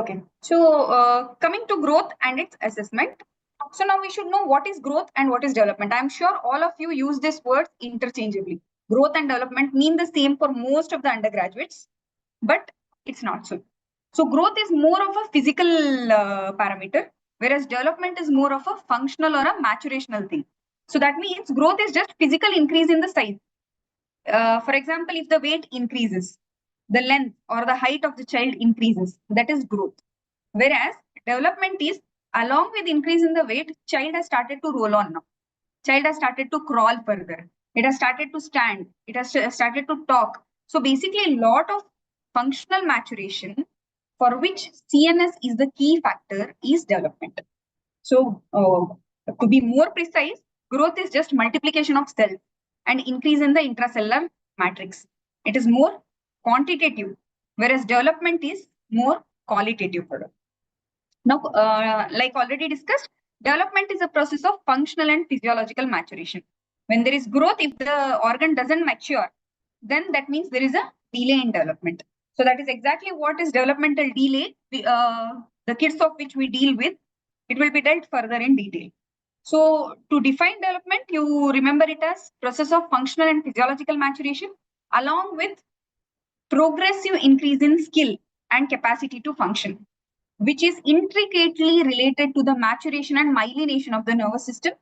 Okay, so coming to growth and its assessment. So now we should know what is growth and what is development. I'm sure all of you use these words interchangeably. Growth and development mean the same for most of the undergraduates, but it's not so. So growth is more of a physical parameter, whereas development is more of a functional or a maturational thing. So that means growth is just physical increase in the size. For example, if the weight increases, the length or the height of the child increases, that is growth. Whereas development is along with increase in the weight, child has started to roll on now. Child has started to crawl further. It has started to stand. It has started to talk. So basically a lot of functional maturation for which CNS is the key factor is development. So to be more precise, growth is just multiplication of cells and increase in the intracellular matrix. It is more quantitative, whereas development is more qualitative product. Now, like already discussed, development is a process of functional and physiological maturation. When there is growth, if the organ doesn't mature, then that means there is a delay in development. So that is exactly what is developmental delay. The kids of which we deal with, it will be dealt further in detail. So to define development, you remember it as process of functional and physiological maturation along with progressive increase in skill and capacity to function, which is intricately related to the maturation and myelination of the nervous system.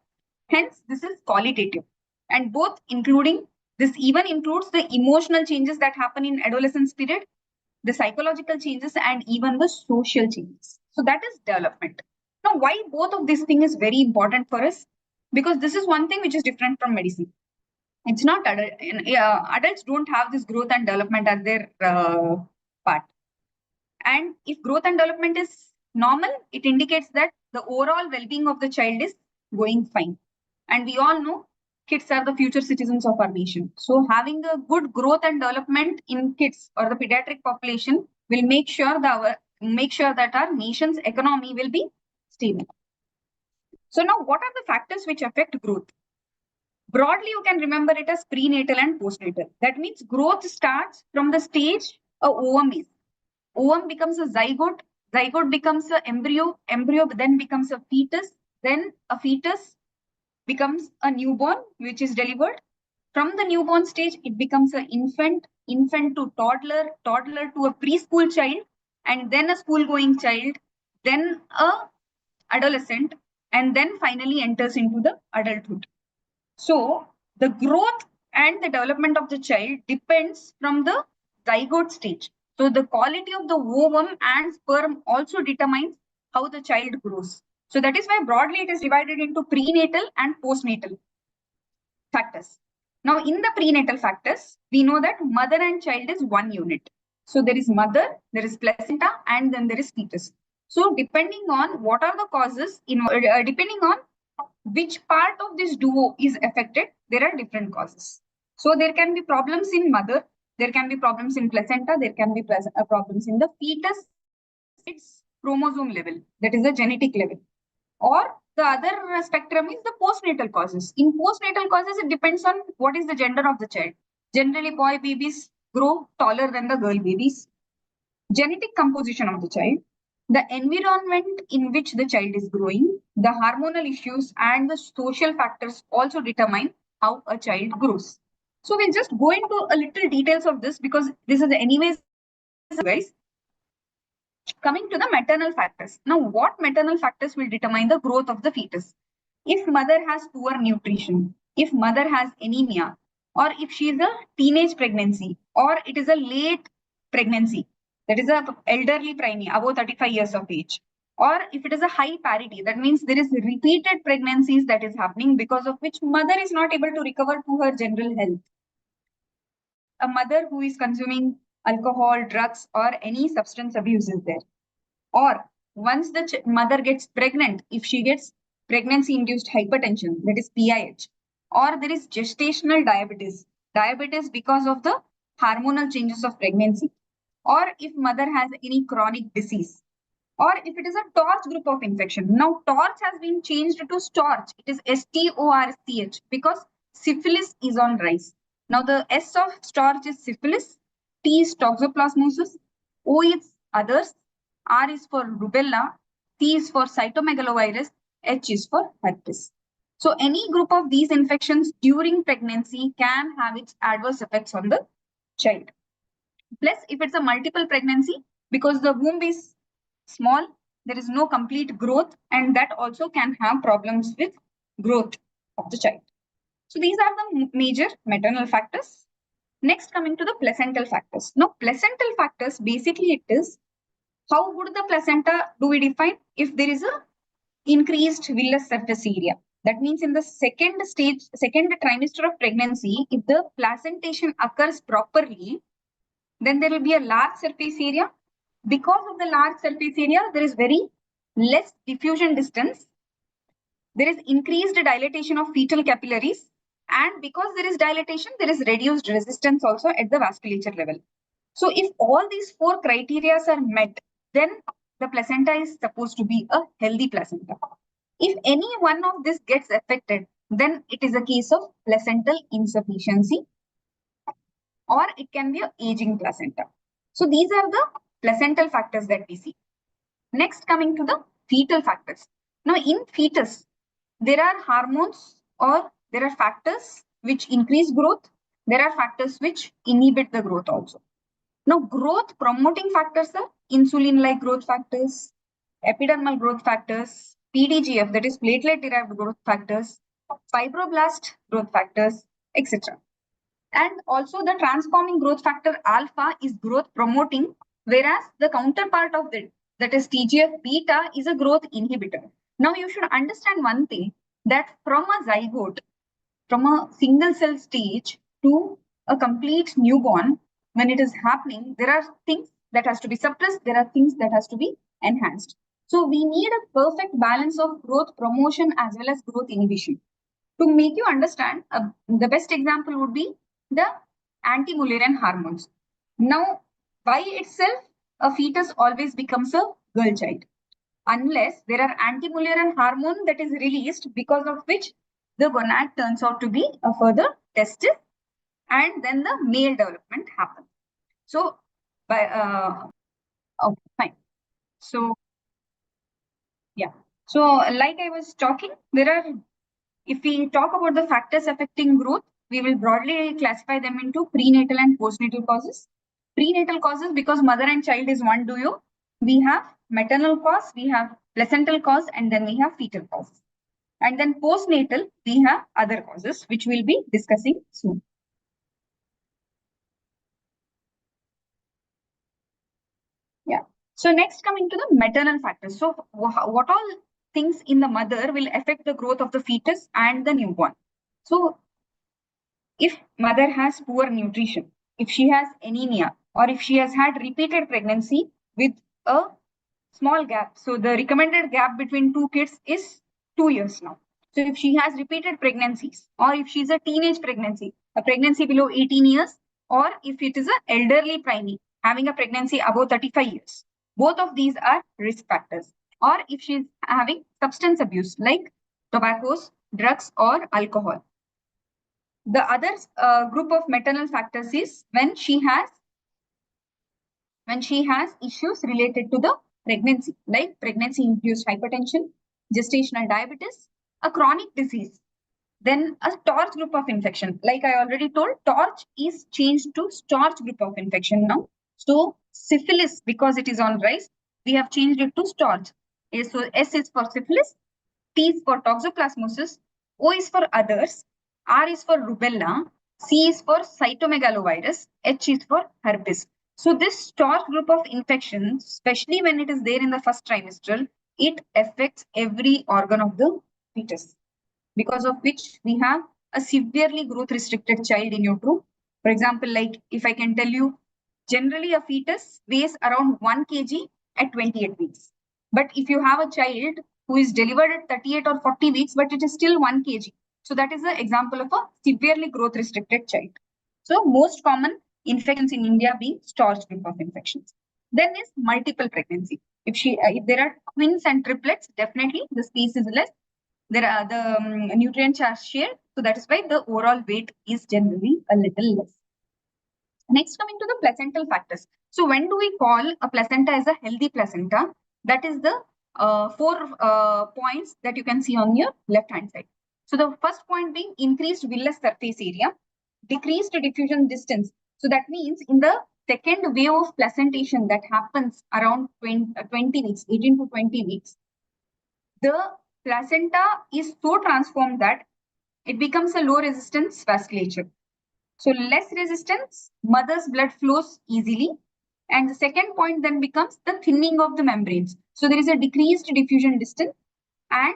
Hence, this is qualitative. And both including, this even includes the emotional changes that happen in adolescence period, the psychological changes, and even the social changes. So that is development. Now, why both of these things is very important for us? Because this is one thing which is different from medicine. It's not adults don't have this growth and development as their part. And if growth and development is normal, it indicates that the overall well-being of the child is going fine. And we all know kids are the future citizens of our nation. So having a good growth and development in kids or the pediatric population will make sure that our nation's economy will be stable. So now what are the factors which affect growth? Broadly, you can remember it as prenatal and postnatal. That means growth starts from the stage a ovum is. Ovum becomes a zygote, zygote becomes an embryo, embryo then becomes a fetus, then a fetus becomes a newborn which is delivered. From the newborn stage, it becomes an infant, infant to toddler, toddler to a preschool child, and then a school-going child, then a adolescent, and then finally enters into the adulthood. So the growth and the development of the child depends from the zygote stage. So the quality of the ovum and sperm also determines how the child grows. So that is why broadly it is divided into prenatal and postnatal factors. Now in the prenatal factors, we know that mother and child is one unit. So there is mother, there is placenta, and then there is fetus. So depending on what are the causes, depending on which part of this duo is affected, there are different causes. So there can be problems in mother, there can be problems in placenta, there can be problems in the fetus, its chromosome level, that is the genetic level. Or the other spectrum is the postnatal causes. In postnatal causes, it depends on what is the gender of the child. Generally, boy babies grow taller than the girl babies. Genetic composition of the child, the environment in which the child is growing, the hormonal issues, and the social factors also determine how a child grows. So we'll just go into a little details of this because this is anyways, guys. Coming to the maternal factors. Now, what maternal factors will determine the growth of the fetus? If mother has poor nutrition, if mother has anemia, or if she is a teenage pregnancy, or it is a late pregnancy, that is a elderly pregnancy above 35 years of age, or if it is a high parity, that means there is repeated pregnancies that is happening because of which mother is not able to recover to her general health. A mother who is consuming alcohol, drugs, or any substance abuse is there. Or once the mother gets pregnant, if she gets pregnancy-induced hypertension, that is PIH, or there is gestational diabetes, diabetes because of the hormonal changes of pregnancy, or if mother has any chronic disease, or if it is a TORCH group of infection. Now, TORCH has been changed to STORCH. It is STORCH because syphilis is on rise. Now, the S of STORCH is syphilis, T is toxoplasmosis, O is others, R is for rubella, C is for cytomegalovirus, H is for herpes. So any group of these infections during pregnancy can have its adverse effects on the child. Plus, if it's a multiple pregnancy, because the womb is small, there is no complete growth, and that also can have problems with growth of the child. So these are the major maternal factors. Next, coming to the placental factors. Now, placental factors, basically it is how good the placenta do we define? If there is a increased villus surface area. That means in the second trimester of pregnancy, if the placentation occurs properly, then there will be a large surface area. Because of the large surface area, there is very less diffusion distance. There is increased dilatation of fetal capillaries. And because there is dilatation, there is reduced resistance also at the vasculature level. So if all these 4 criteria are met, then the placenta is supposed to be a healthy placenta. If any one of this gets affected, then it is a case of placental insufficiency, or it can be an aging placenta. So these are the placental factors that we see. Next, coming to the fetal factors. Now, in fetus, there are hormones or there are factors which increase growth. There are factors which inhibit the growth also. Now, growth promoting factors are insulin-like growth factors, epidermal growth factors, PDGF, that is platelet-derived growth factors, fibroblast growth factors, etc. And also the transforming growth factor alpha is growth promoting, whereas the counterpart of it, that is TGF beta, is a growth inhibitor. Now you should understand one thing, that from a zygote, from a single cell stage to a complete newborn, when it is happening, there are things that has to be suppressed, there are things that has to be enhanced. So we need a perfect balance of growth promotion as well as growth inhibition. To make you understand, the best example would be the anti-Mullerian hormones. Now, by itself, a fetus always becomes a girl child, unless there are anti-Mullerian hormone that is released, because of which the gonad turns out to be a further testis, and then the male development happens. So, okay, fine. So, yeah. So, like I was talking, if we talk about the factors affecting growth, we will broadly classify them into prenatal and postnatal causes. Prenatal causes, because mother and child is one duo, we have maternal cause, we have placental cause, and then we have fetal causes. And then postnatal, we have other causes, which we'll be discussing soon. Yeah. So next, coming to the maternal factors. So what all things in the mother will affect the growth of the fetus and the newborn? So if mother has poor nutrition, if she has anemia, or if she has had repeated pregnancy with a small gap, so the recommended gap between 2 kids is 2 years now. So if she has repeated pregnancies, or if she's a teenage pregnancy, a pregnancy below 18 years, or if it is an elderly pregnant having a pregnancy above 35 years, both of these are risk factors. Or if she's having substance abuse like tobaccos, drugs, or alcohol. The other group of maternal factors is when she has issues related to the pregnancy, like pregnancy-induced hypertension, gestational diabetes, a chronic disease, then a torch group of infection. Like I already told, torch is changed to starch group of infection now. So syphilis, because it is on rise, we have changed it to starch. So S is for syphilis, T is for toxoplasmosis, O is for others, R is for rubella, C is for cytomegalovirus, H is for herpes. So this starch group of infections, especially when it is there in the first trimester, it affects every organ of the fetus, because of which we have a severely growth restricted child in utero. For example, like if I can tell you, generally a fetus weighs around 1 kg at 28 weeks. But if you have a child who is delivered at 38 or 40 weeks, but it is still 1 kg. So that is an example of a severely growth restricted child. So most common infections in India being starch group of infections. Then is multiple pregnancy. If there are twins and triplets, definitely the space is less. There are the nutrients are shared. So that is why the overall weight is generally a little less. Next, coming to the placental factors. So when do we call a placenta as a healthy placenta? That is the 4 points that you can see on your left hand side. So the first point being increased villus surface area, decreased diffusion distance. So that means in the second wave of placentation that happens around 20 weeks, 18 to 20 weeks, the placenta is so transformed that it becomes a low resistance vasculature. So less resistance, mother's blood flows easily. And the second point then becomes the thinning of the membranes. So there is a decreased diffusion distance and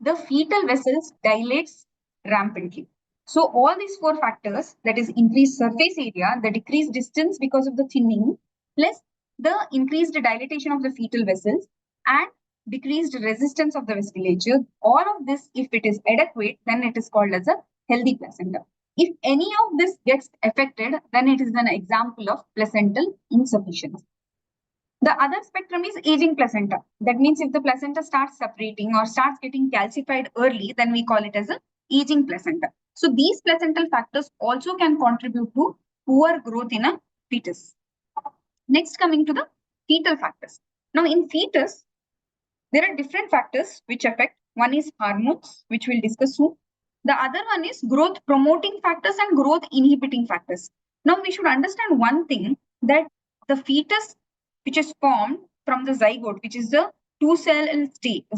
the fetal vessels dilates rampantly. So all these 4 factors, that is increased surface area, the decreased distance because of the thinning, plus the increased dilatation of the fetal vessels and decreased resistance of the vasculature, all of this, if it is adequate, then it is called as a healthy placenta. If any of this gets affected, then it is an example of placental insufficiency. The other spectrum is aging placenta. That means if the placenta starts separating or starts getting calcified early, then we call it as a aging placenta. So these placental factors also can contribute to poor growth in a fetus. Next, coming to the fetal factors. Now in fetus, there are different factors which affect. One is hormones, which we'll discuss soon. The other one is growth promoting factors and growth inhibiting factors. Now we should understand one thing, that the fetus which is formed from the zygote, which is the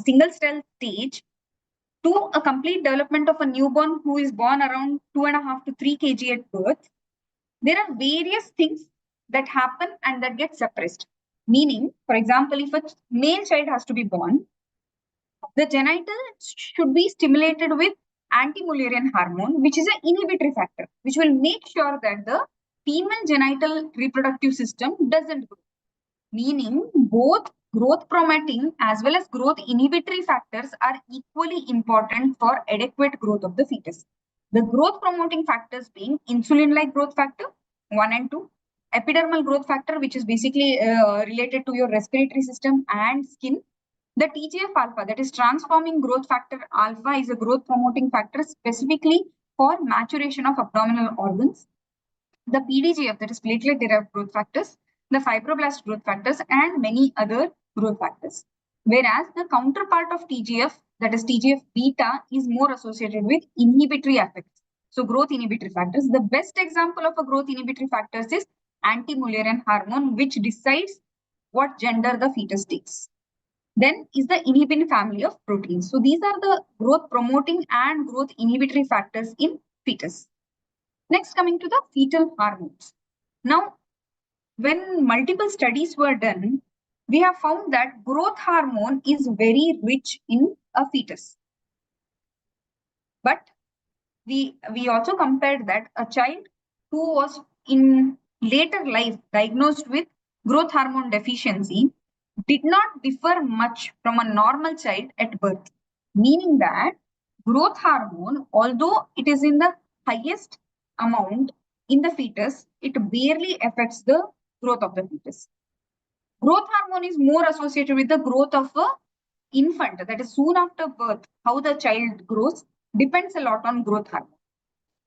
single cell stage, to a complete development of a newborn who is born around 2.5 to 3 kg at birth, there are various things that happen and that get suppressed. Meaning, for example, if a male child has to be born, the genitals should be stimulated with anti-Mullerian hormone, which is an inhibitory factor, which will make sure that the female genital reproductive system doesn't grow. Meaning, both growth promoting as well as growth inhibitory factors are equally important for adequate growth of the fetus. The growth promoting factors being insulin-like growth factor 1 and 2, epidermal growth factor, which is basically related to your respiratory system and skin. The TGF-alpha, that is transforming growth factor alpha, is a growth promoting factor specifically for maturation of abdominal organs. The PDGF, that is platelet derived growth factors, the fibroblast growth factors, and many other growth factors. Whereas the counterpart of TGF, that is TGF beta, is more associated with inhibitory effects. So growth inhibitory factors. The best example of a growth inhibitory factors is anti-Mullerian hormone, which decides what gender the fetus takes. Then is the inhibin family of proteins. So these are the growth promoting and growth inhibitory factors in fetus. Next, coming to the fetal hormones. Now, when multiple studies were done, we have found that growth hormone is very rich in a fetus. But we also compared that a child who was in later life diagnosed with growth hormone deficiency did not differ much from a normal child at birth, meaning that growth hormone, although it is in the highest amount in the fetus, it barely affects the growth of the fetus. Growth hormone is more associated with the growth of a infant, that is soon after birth. How the child grows depends a lot on growth hormone.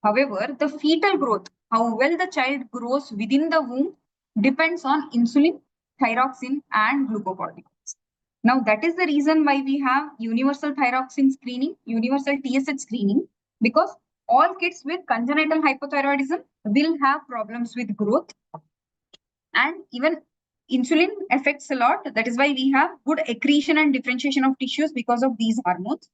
However, the fetal growth, how well the child grows within the womb, depends on insulin, thyroxine, and glucocorticoids. Now, that is the reason why we have universal thyroxine screening, universal TSH screening, because all kids with congenital hypothyroidism will have problems with growth. And even insulin affects a lot. That is why we have good accretion and differentiation of tissues because of these hormones.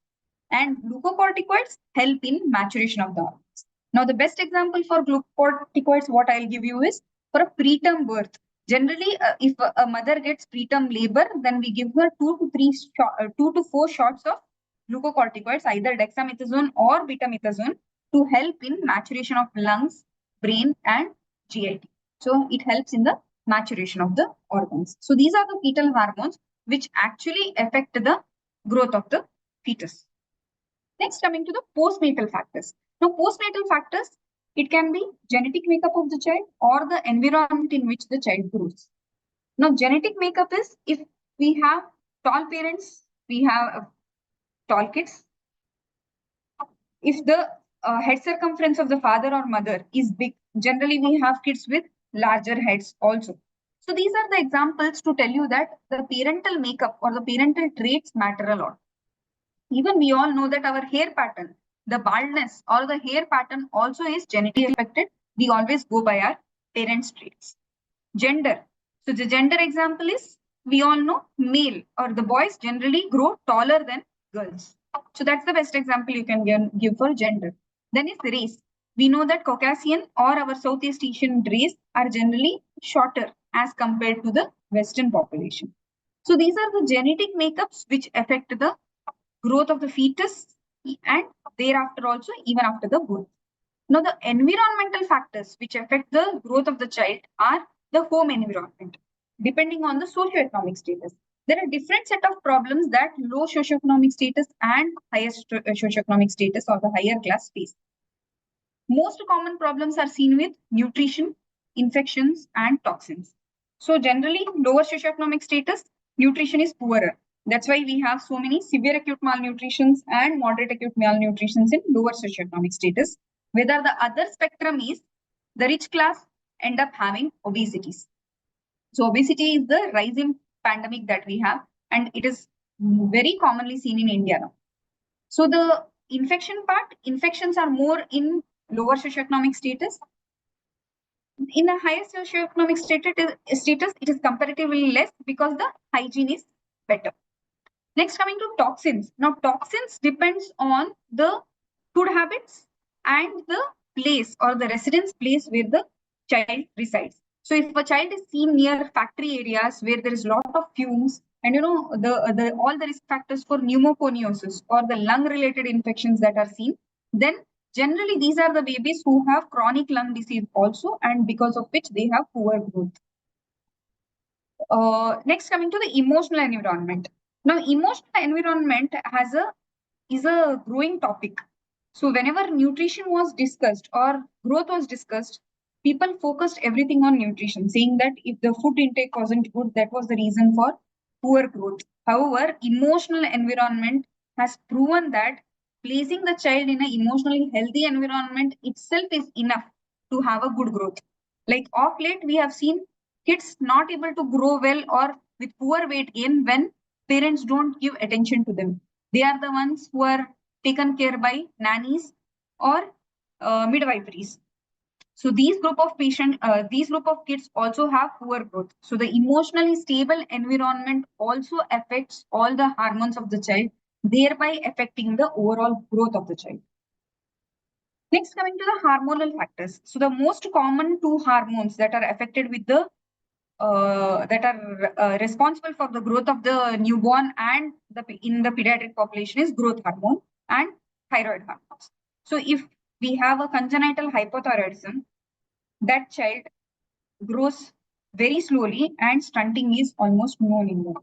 And glucocorticoids help in maturation of the hormones. Now, the best example for glucocorticoids, what I'll give you is for a preterm birth. Generally, if a mother gets preterm labor, then we give her 2 to 4 shots of glucocorticoids, either dexamethasone or betamethasone, to help in maturation of lungs, brain, and GIT. So it helps in the maturation of the organs. So these are the fetal hormones which actually affect the growth of the fetus. Next, coming to the postnatal factors. Now, postnatal factors, it can be genetic makeup of the child or the environment in which the child grows. Now, genetic makeup is if we have tall parents, we have tall kids. If the head circumference of the father or mother is big, generally we have kids with larger heads also. So these are the examples to tell you that the parental makeup or the parental traits matter a lot. Even we all know that our hair pattern, the baldness or the hair pattern also is genetically affected. We always go by our parents' traits. Gender. So the gender example is, we all know male or the boys generally grow taller than girls. So that's the best example you can give for gender. Then is race. We know that Caucasian or our Southeast Asian race are generally shorter as compared to the Western population. So these are the genetic makeups which affect the growth of the fetus and thereafter also even after the birth. Now the environmental factors which affect the growth of the child are the home environment, depending on the socioeconomic status. There are different set of problems that low socioeconomic status and higher socioeconomic status or the higher class face. Most common problems are seen with nutrition, infections, and toxins. So generally, lower socioeconomic status, nutrition is poorer. That's why we have so many severe acute malnutritions and moderate acute malnutritions in lower socioeconomic status. Whether the other spectrum is the rich class end up having obesities. So obesity is the rising pandemic that we have, and it is very commonly seen in India now. So the infection part, infections are more in lower socioeconomic status. In a higher socioeconomic status, it is comparatively less because the hygiene is better. Next, coming to toxins. Now, toxins depends on the food habits and the place or the residence place where the child resides. So, if a child is seen near factory areas where there is a lot of fumes, and all the risk factors for pneumoconiosis or the lung-related infections that are seen, then generally these are the babies who have chronic lung disease also, and because of which they have poor growth. Next, coming to the emotional environment. Now, emotional environment is a growing topic. So whenever nutrition was discussed or growth was discussed, people focused everything on nutrition, saying that if the food intake wasn't good, that was the reason for poor growth. However, emotional environment has proven that placing the child in an emotionally healthy environment itself is enough to have a good growth. Like of late, we have seen kids not able to grow well or with poor weight gain when parents don't give attention to them. They are the ones who are taken care by nannies or midwiferys. So these group of kids also have poor growth. So the emotionally stable environment also affects all the hormones of the child, thereby affecting the overall growth of the child. Next, coming to the hormonal factors. So the most common two hormones that are affected with the that are responsible for the growth of the newborn and in the pediatric population is growth hormone and thyroid hormones. So if we have a congenital hypothyroidism, that child grows very slowly and stunting is almost known in them.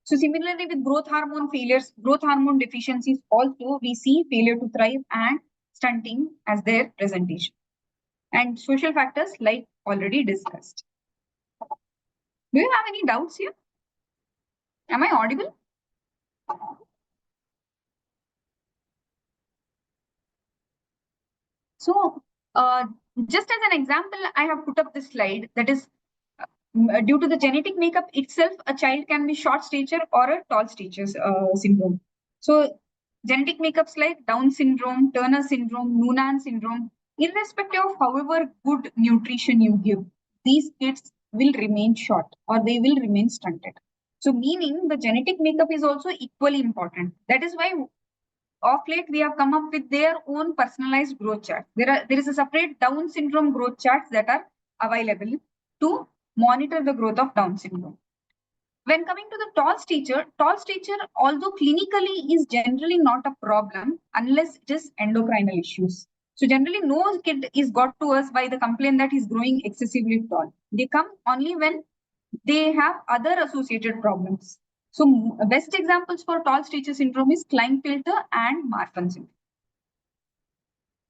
So similarly with growth hormone failures, growth hormone deficiencies also we see failure to thrive and stunting as their presentation. And social factors like already discussed. Do you have any doubts here? Am I audible? So just as an example, I have put up this slide that is due to the genetic makeup itself, a child can be short stature or a tall stature syndrome. So genetic makeups like Down syndrome, Turner syndrome, Noonan syndrome, irrespective of however good nutrition you give, these kids will remain short or they will remain stunted. So meaning the genetic makeup is also equally important. That is why of late we have come up with their own personalized growth chart. There is a separate Down syndrome growth charts that are available to monitor the growth of Down syndrome. When coming to the tall stature, although clinically is generally not a problem unless it is endocrinal issues. So generally no kid is got to us by the complaint that he's growing excessively tall. They come only when they have other associated problems. So best examples for tall stature syndrome is Klinefelter and Marfan syndrome.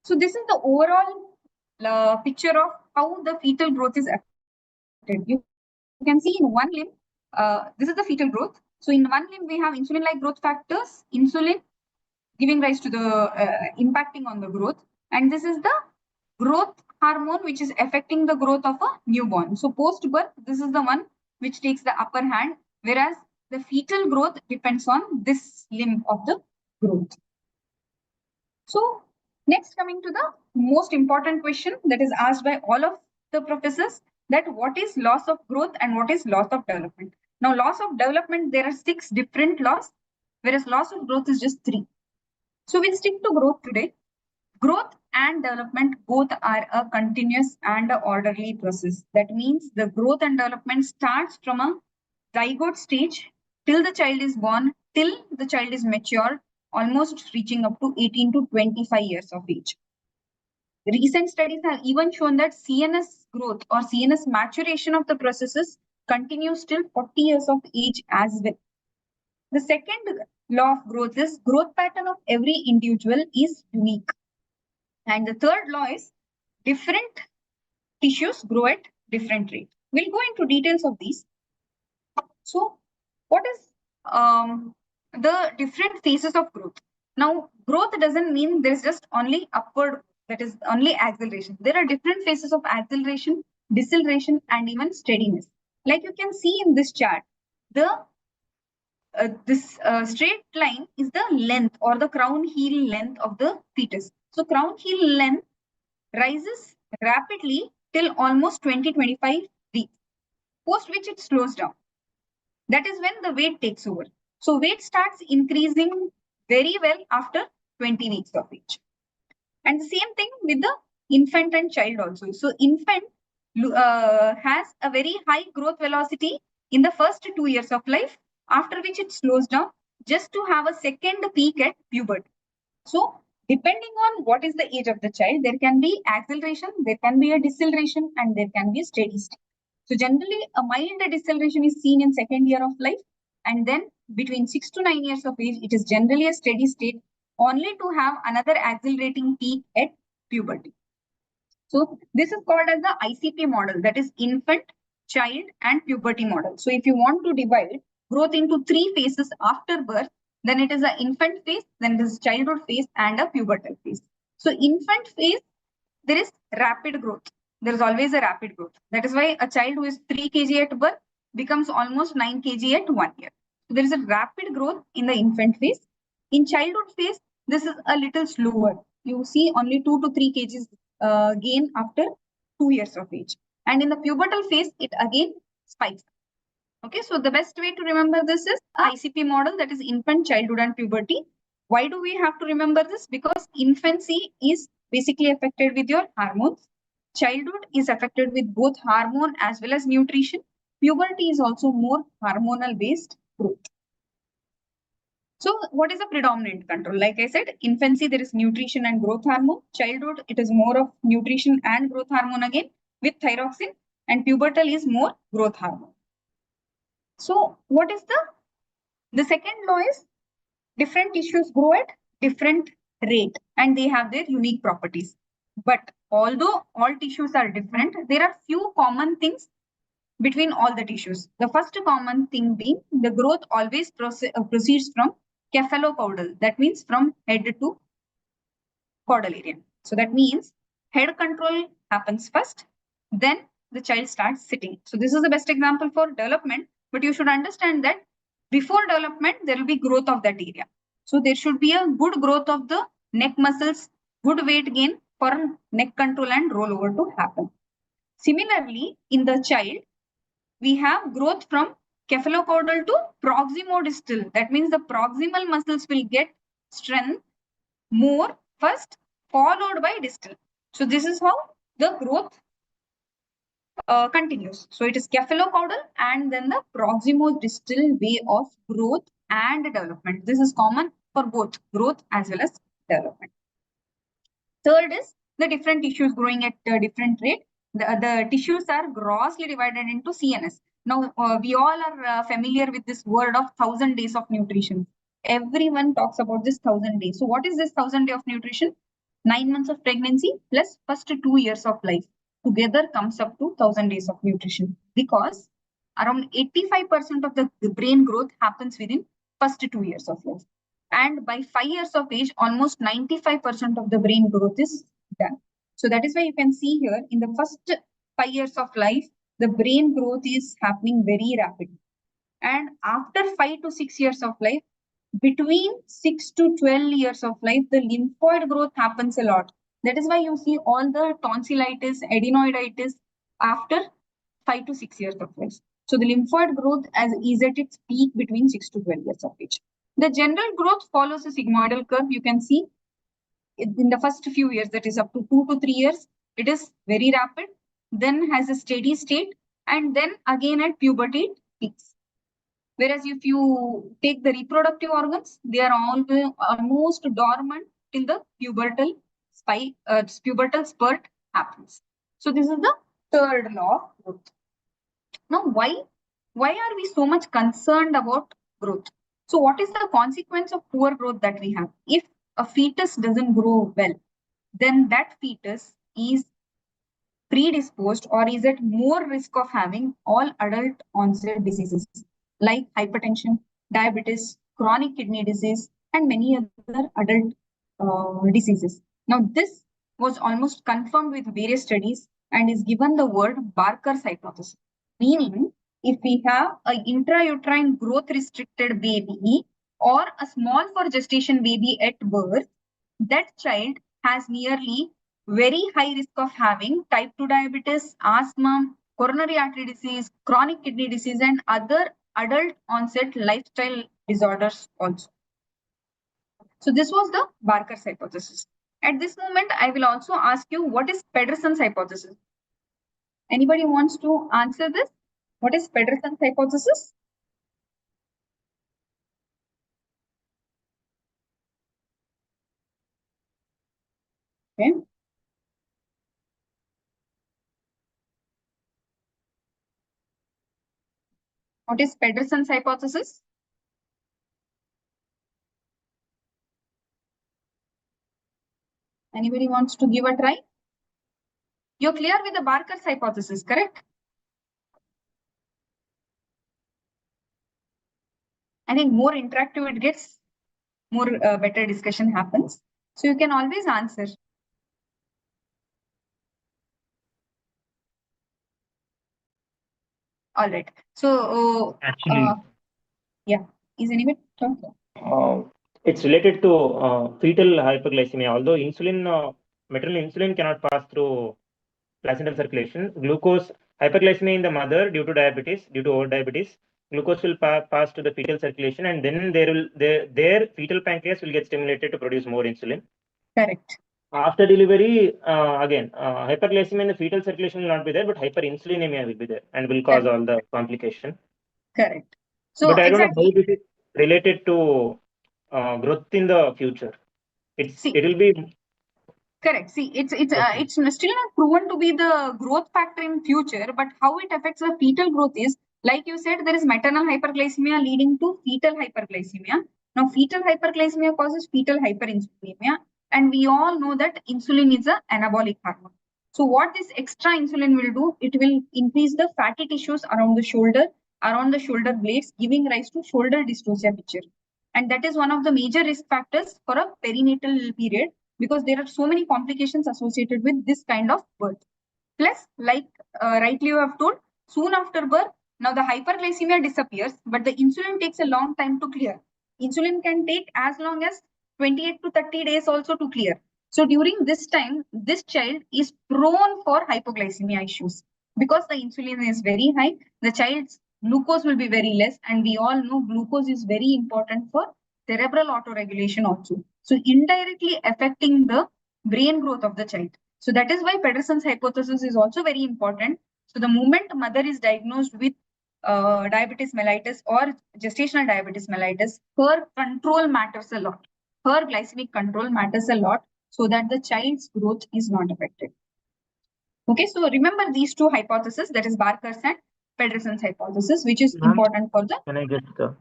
So this is the overall picture of how the fetal growth is affected. You can see in one limb, this is the fetal growth. So in one limb, we have insulin-like growth factors, insulin giving rise to the impacting on the growth. And this is the growth hormone which is affecting the growth of a newborn. So post-birth, this is the one which takes the upper hand, whereas the fetal growth depends on this limb of the growth. So next, coming to the most important question that is asked by all of the professors, that what is loss of growth and what is loss of development? Now, loss of development, there are 6 different laws, whereas loss of growth is just 3. So we'll stick to growth today. Growth and development both are a continuous and a orderly process. That means the growth and development starts from a zygote stage till the child is born, till the child is mature, almost reaching up to 18 to 25 years of age. Recent studies have even shown that CNS growth or CNS maturation of the processes continues till 40 years of age as well. The second law of growth is growth pattern of every individual is unique. And the third law is different tissues grow at different rate. We'll go into details of these. So what is the different phases of growth? Now, growth doesn't mean there's just only upward, that is only acceleration. There are different phases of acceleration, deceleration, and even steadiness. Like you can see in this chart, this straight line is the length or the crown heel length of the fetus. So crown heel length rises rapidly till almost 20-25 weeks, post which it slows down. That is when the weight takes over. So weight starts increasing very well after 20 weeks of age. And the same thing with the infant and child also. So infant has a very high growth velocity in the first 2 years of life, after which it slows down just to have a second peak at puberty. So depending on what is the age of the child, there can be acceleration, there can be a deceleration, and there can be a steady state. So generally, a mild deceleration is seen in second year of life, and then between 6 to 9 years of age, it is generally a steady state, only to have another accelerating peak at puberty. So this is called as the ICP model, that is infant, child, and puberty model. So if you want to divide growth into 3 phases after birth, then it is an infant phase, then it is childhood phase, and a pubertal phase. So infant phase, there is rapid growth. There is always a rapid growth. That is why a child who is 3 kg at birth becomes almost 9 kg at 1 year. So there is a rapid growth in the infant phase. In childhood phase, this is a little slower. You see only 2 to 3 kg gain after 2 years of age. And in the pubertal phase, it again spikes. Okay, so the best way to remember this is ICP model, that is infant, childhood, and puberty. Why do we have to remember this? Because infancy is basically affected with your hormones. Childhood is affected with both hormone as well as nutrition. Puberty is also more hormonal based growth. So what is the predominant control? Like I said, infancy, there is nutrition and growth hormone. Childhood, it is more of nutrition and growth hormone again with thyroxine, and pubertal is more growth hormone. So what is the second law is different tissues grow at different rate and they have their unique properties. But although all tissues are different, there are few common things between all the tissues. The first common thing being the growth always proceeds from cephalocaudal. That means from head to caudal area. So that means head control happens first, then the child starts sitting. So this is the best example for development, but you should understand that before development, there will be growth of that area. So there should be a good growth of the neck muscles, good weight gain for neck control and rollover to happen. Similarly, in the child, we have growth from cephalocaudal to proximodistal. That means the proximal muscles will get strength more first, followed by distal. So this is how the growth continues. So it is cephalocaudal and then the proximodistal way of growth and development. This is common for both growth as well as development. Third is the different tissues growing at a different rate. The tissues are grossly divided into CNS. Now, we all are familiar with this word of 1,000 days of nutrition. Everyone talks about this 1,000 days. So what is this 1,000 day of nutrition? 9 months of pregnancy plus first 2 years of life. Together comes up to 1,000 days of nutrition, because around 85% of the brain growth happens within first 2 years of life. And by 5 years of age, almost 95% of the brain growth is done. So that is why you can see here in the first 5 years of life, the brain growth is happening very rapidly. And after 5 to 6 years of life, between 6 to 12 years of life, the lymphoid growth happens a lot. That is why you see all the tonsillitis, adenoiditis after 5 to 6 years of life. So the lymphoid growth is at its peak between 6 to 12 years of age. The general growth follows a sigmoidal curve. You can see in the first few years, that is up to 2 to 3 years, it is very rapid, then has a steady state, and then again at puberty it peaks. Whereas if you take the reproductive organs, they are almost dormant till the pubertal spurt happens. So this is the third law of growth. Now, why are we so much concerned about growth? So what is the consequence of poor growth that we have? If a fetus doesn't grow well, then that fetus is predisposed or is at more risk of having all adult onset diseases like hypertension, diabetes, chronic kidney disease, and many other adult diseases. Now, this was almost confirmed with various studies and is given the word Barker's hypothesis, meaning if we have an intrauterine growth restricted baby or a small for gestation baby at birth, that child has nearly very high risk of having type 2 diabetes, asthma, coronary artery disease, chronic kidney disease, and other adult onset lifestyle disorders also. So this was the Barker's hypothesis. At this moment, I will also ask you, what is Pedersen's hypothesis? Anybody wants to answer this? What is Pedersen's hypothesis? Okay. What is Pedersen's hypothesis? Anybody wants to give a try? You're clear with the Barker's hypothesis, correct? I think more interactive it gets, more better discussion happens. So you can always answer. All right. So Actually, yeah, is anybody talking? it's related to fetal hyperglycemia. Although maternal insulin cannot pass through placental circulation, glucose hyperglycemia in the mother due to diabetes, due to old diabetes, glucose will pass to the fetal circulation, and then their fetal pancreas will get stimulated to produce more insulin. Correct. After delivery, again, hyperglycemia in the fetal circulation will not be there, but hyperinsulinemia will be there and will cause all the complication. Correct. So but I don't exactly. know how this is related to growth in the future. It will be correct. See, it's still not proven to be the growth factor in future, but how it affects the fetal growth is, like you said, there is maternal hyperglycemia leading to fetal hyperglycemia. Now, fetal hyperglycemia causes fetal hyperinsulinemia, and we all know that insulin is an anabolic hormone. So what this extra insulin will do, it will increase the fatty tissues around the shoulder blades, giving rise to shoulder dystocia picture. And that is one of the major risk factors for a perinatal period, because there are so many complications associated with this kind of birth. Plus, like rightly you have told, soon after birth, now the hyperglycemia disappears, but the insulin takes a long time to clear. Insulin can take as long as 28 to 30 days also to clear. So during this time, this child is prone for hypoglycemia issues because the insulin is very high. The child's glucose will be very less, and we all know glucose is very important for cerebral autoregulation also. So indirectly affecting the brain growth of the child. So that is why Pedersen's hypothesis is also very important. So the moment mother is diagnosed with diabetes mellitus or gestational diabetes mellitus, her control matters a lot. Her glycemic control matters a lot, so that the child's growth is not affected. Okay, so remember these two hypotheses, that is Barker's and Pedersen's hypothesis, which is important for the... Can I get the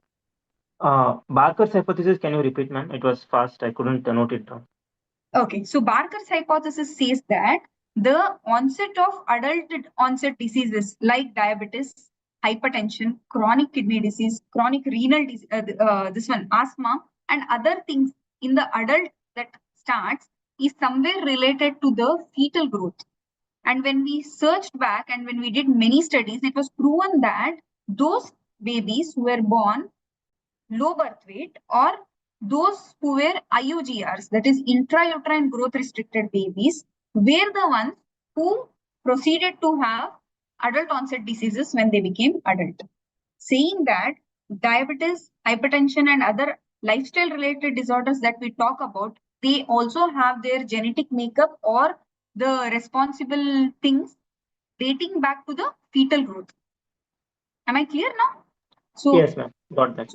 Barker's hypothesis? Can you repeat, ma'am? It was fast. I couldn't note it down. Okay, so Barker's hypothesis says that the onset of adult onset diseases like diabetes, hypertension, chronic kidney disease, chronic renal disease, asthma, and other things in the adult that starts is somewhere related to the fetal growth. And when we searched back and when we did many studies, it was proven that those babies who were born low birth weight or those who were IUGRs, that is intrauterine growth restricted babies, were the ones who proceeded to have adult onset diseases when they became adult. Saying that diabetes, hypertension, and other lifestyle related disorders that we talk about, they also have their genetic makeup or the responsible things dating back to the fetal growth. Am I clear now? So Yes, ma'am. Got that.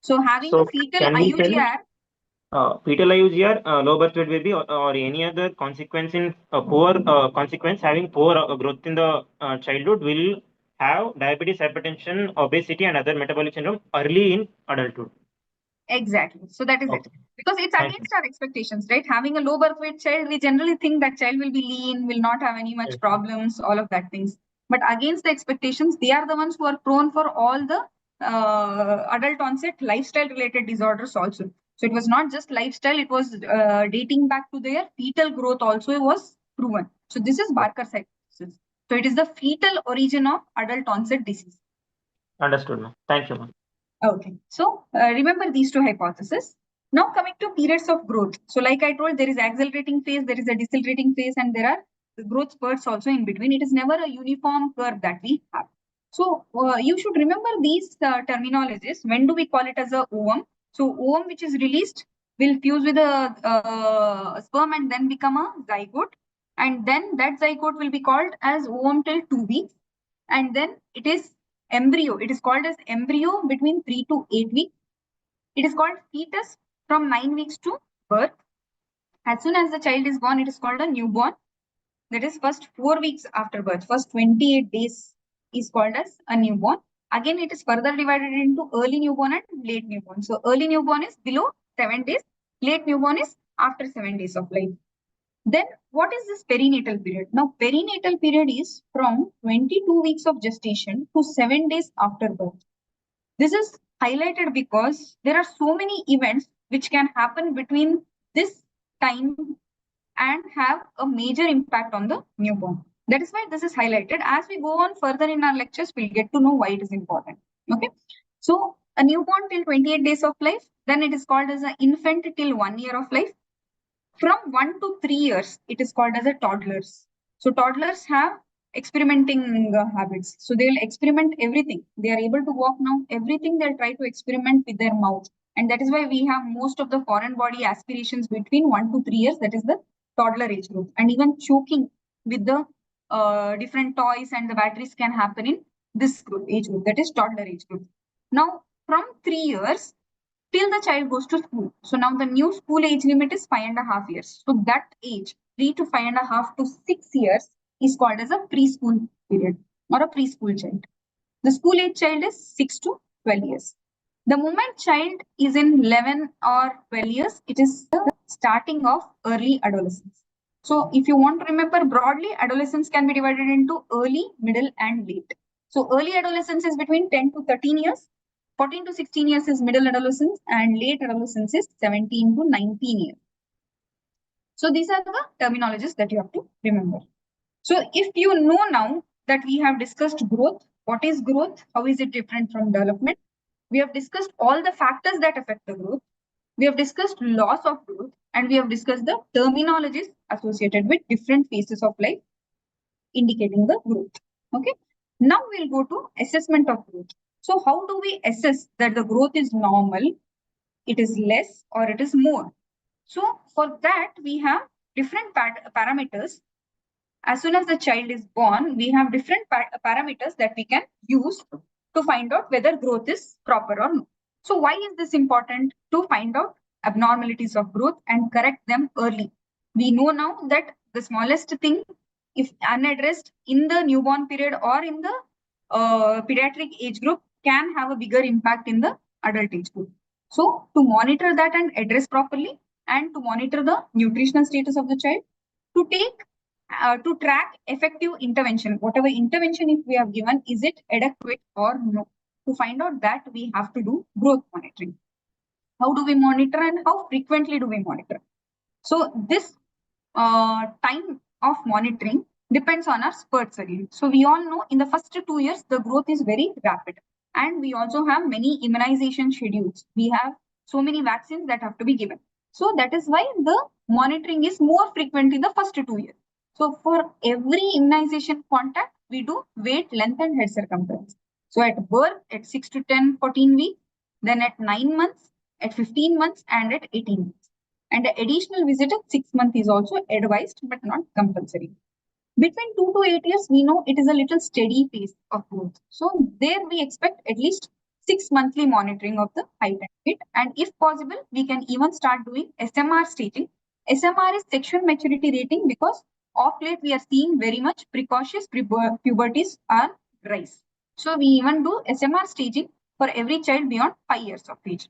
So having So a fetal can we tell IUGR, fetal IUGR, low birth weight baby, or any other consequence in poor consequence having poor growth in the childhood will have diabetes, hypertension, obesity, and other metabolic syndrome early in adulthood. exactly. So that is it. Okay. Because it's Thank you. against our expectations, right? Having a low birth weight child, we generally think that child will be lean, will not have any much Yes. problems, all of that things. But against the expectations, they are the ones who are prone for all the adult onset lifestyle related disorders also. So it was not just lifestyle, it was dating back to their fetal growth also was proven. So this is Barker's hypothesis. So it is the fetal origin of adult onset disease. Understood, ma'am. Thank you, ma'am. Okay, so remember these two hypotheses. Now coming to periods of growth. So like I told, there is accelerating phase, there is a decelerating phase, and there are the growth spurts also in between. It is never a uniform curve that we have. So you should remember these terminologies. When do we call it as a ovum? So ovum which is released will fuse with a sperm and then become a zygote. And then that zygote will be called as ovum till 2 weeks. And then it is embryo. It is called as embryo between 3 to 8 weeks. It is called fetus from 9 weeks to birth. As soon as the child is born, it is called a newborn. That is first 4 weeks after birth. First 28 days is called as a newborn. Again, it is further divided into early newborn and late newborn. So early newborn is below 7 days. Late newborn is after 7 days of life. Then what is this perinatal period? Now perinatal period is from 22 weeks of gestation to 7 days after birth. This is highlighted because there are so many events which can happen between this time and have a major impact on the newborn. That is why this is highlighted. As we go on further in our lectures, we'll get to know why it is important. Okay. So a newborn till 28 days of life, then it is called as an infant till 1 year of life. From 1 to 3 years, it is called as a toddlers. So toddlers have experimenting habits. So they'll experiment everything. They are able to walk now. Everything they'll try to experiment with their mouth. And that is why we have most of the foreign body aspirations between 1 to 3 years. That is the toddler age group. And even choking with the different toys and the batteries can happen in this group, age group. That is toddler age group. Now, from 3 years, till the child goes to school. So now the new school age limit is 5.5 years. So that age, 3 to 5.5 to 6 years, is called as a preschool period or a preschool child. The school age child is 6 to 12 years. The moment child is in 11 or 12 years, it is the starting of early adolescence. So if you want to remember broadly, adolescence can be divided into early, middle, and late. So early adolescence is between 10 to 13 years. 14 to 16 years is middle adolescence and late adolescence is 17 to 19 years. So these are the terminologies that you have to remember. So if you know now that we have discussed growth, what is growth? How is it different from development? We have discussed all the factors that affect the growth. We have discussed loss of growth and we have discussed the terminologies associated with different phases of life indicating the growth. Okay. Now we'll go to assessment of growth. So how do we assess that the growth is normal, it is less, or it is more? So for that, we have different parameters. As soon as the child is born, we have different parameters that we can use to find out whether growth is proper or not. So why is this important? To find out abnormalities of growth and correct them early. We know now that the smallest thing, if unaddressed in the newborn period or in the pediatric age group, can have a bigger impact in the adult age group. So to monitor that and address properly, and to monitor the nutritional status of the child, to take to track effective intervention, whatever intervention if we have given, is it adequate or no? To find out that, we have to do growth monitoring. How do we monitor and how frequently do we monitor? So this time of monitoring depends on our spurts again. So we all know in the first 2 years, the growth is very rapid. And we also have many immunization schedules. We have so many vaccines that have to be given. So that is why the monitoring is more frequent in the first 2 years. So for every immunization contact, we do weight, length, and head circumference. So at birth, at 6 to 10, 14 weeks, then at 9 months, at 15 months, and at 18 months. And the additional visit at 6 months is also advised but not compulsory. Between 2 to 8 years, we know it is a little steady pace of growth. So there we expect at least 6 monthly monitoring of the height and weight. And if possible, we can even start doing SMR staging. SMR is sexual maturity rating because of late we are seeing very much precocious puberties are rise. So we even do SMR staging for every child beyond 5 years of age.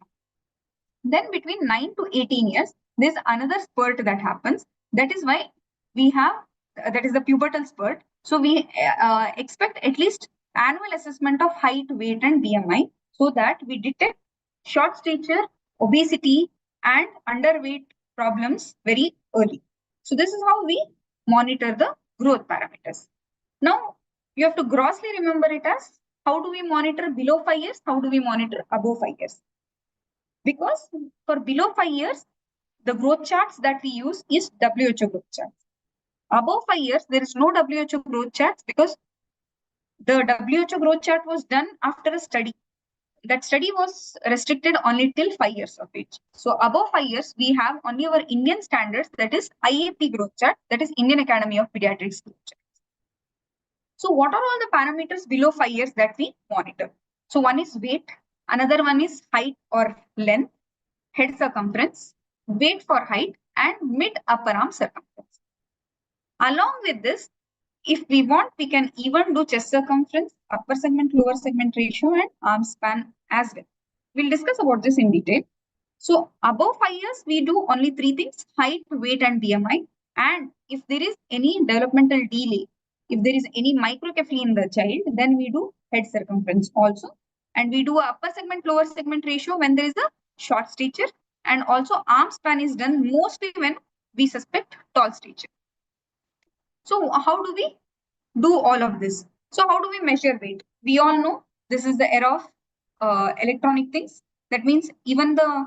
Then between 9 to 18 years, there's another spurt that happens. That is why we have, that is the pubertal spurt. So we expect at least annual assessment of height, weight, and BMI so that we detect short stature, obesity, and underweight problems very early. So this is how we monitor the growth parameters. Now, you have to grossly remember it as how do we monitor below 5 years? How do we monitor above 5 years? Because for below 5 years, the growth charts that we use is WHO growth charts. Above 5 years, there is no WHO growth charts because the WHO growth chart was done after a study. That study was restricted only till 5 years of age. So above 5 years, we have only our Indian standards, that is IAP growth chart, that is Indian Academy of Pediatrics growth chart. So what are all the parameters below 5 years that we monitor? So one is weight, another one is height or length, head circumference, weight for height, and mid-upper arm circumference. Along with this, if we want, we can even do chest circumference, upper segment, lower segment ratio, and arm span as well. We'll discuss about this in detail. So above 5 years, we do only 3 things: height, weight, and BMI. And if there is any developmental delay, if there is any microcephaly in the child, then we do head circumference also. And we do a upper segment, lower segment ratio when there is a short stature. And also arm span is done mostly when we suspect tall stature. So how do we do all of this? So how do we measure weight? We all know this is the era of electronic things. That means even the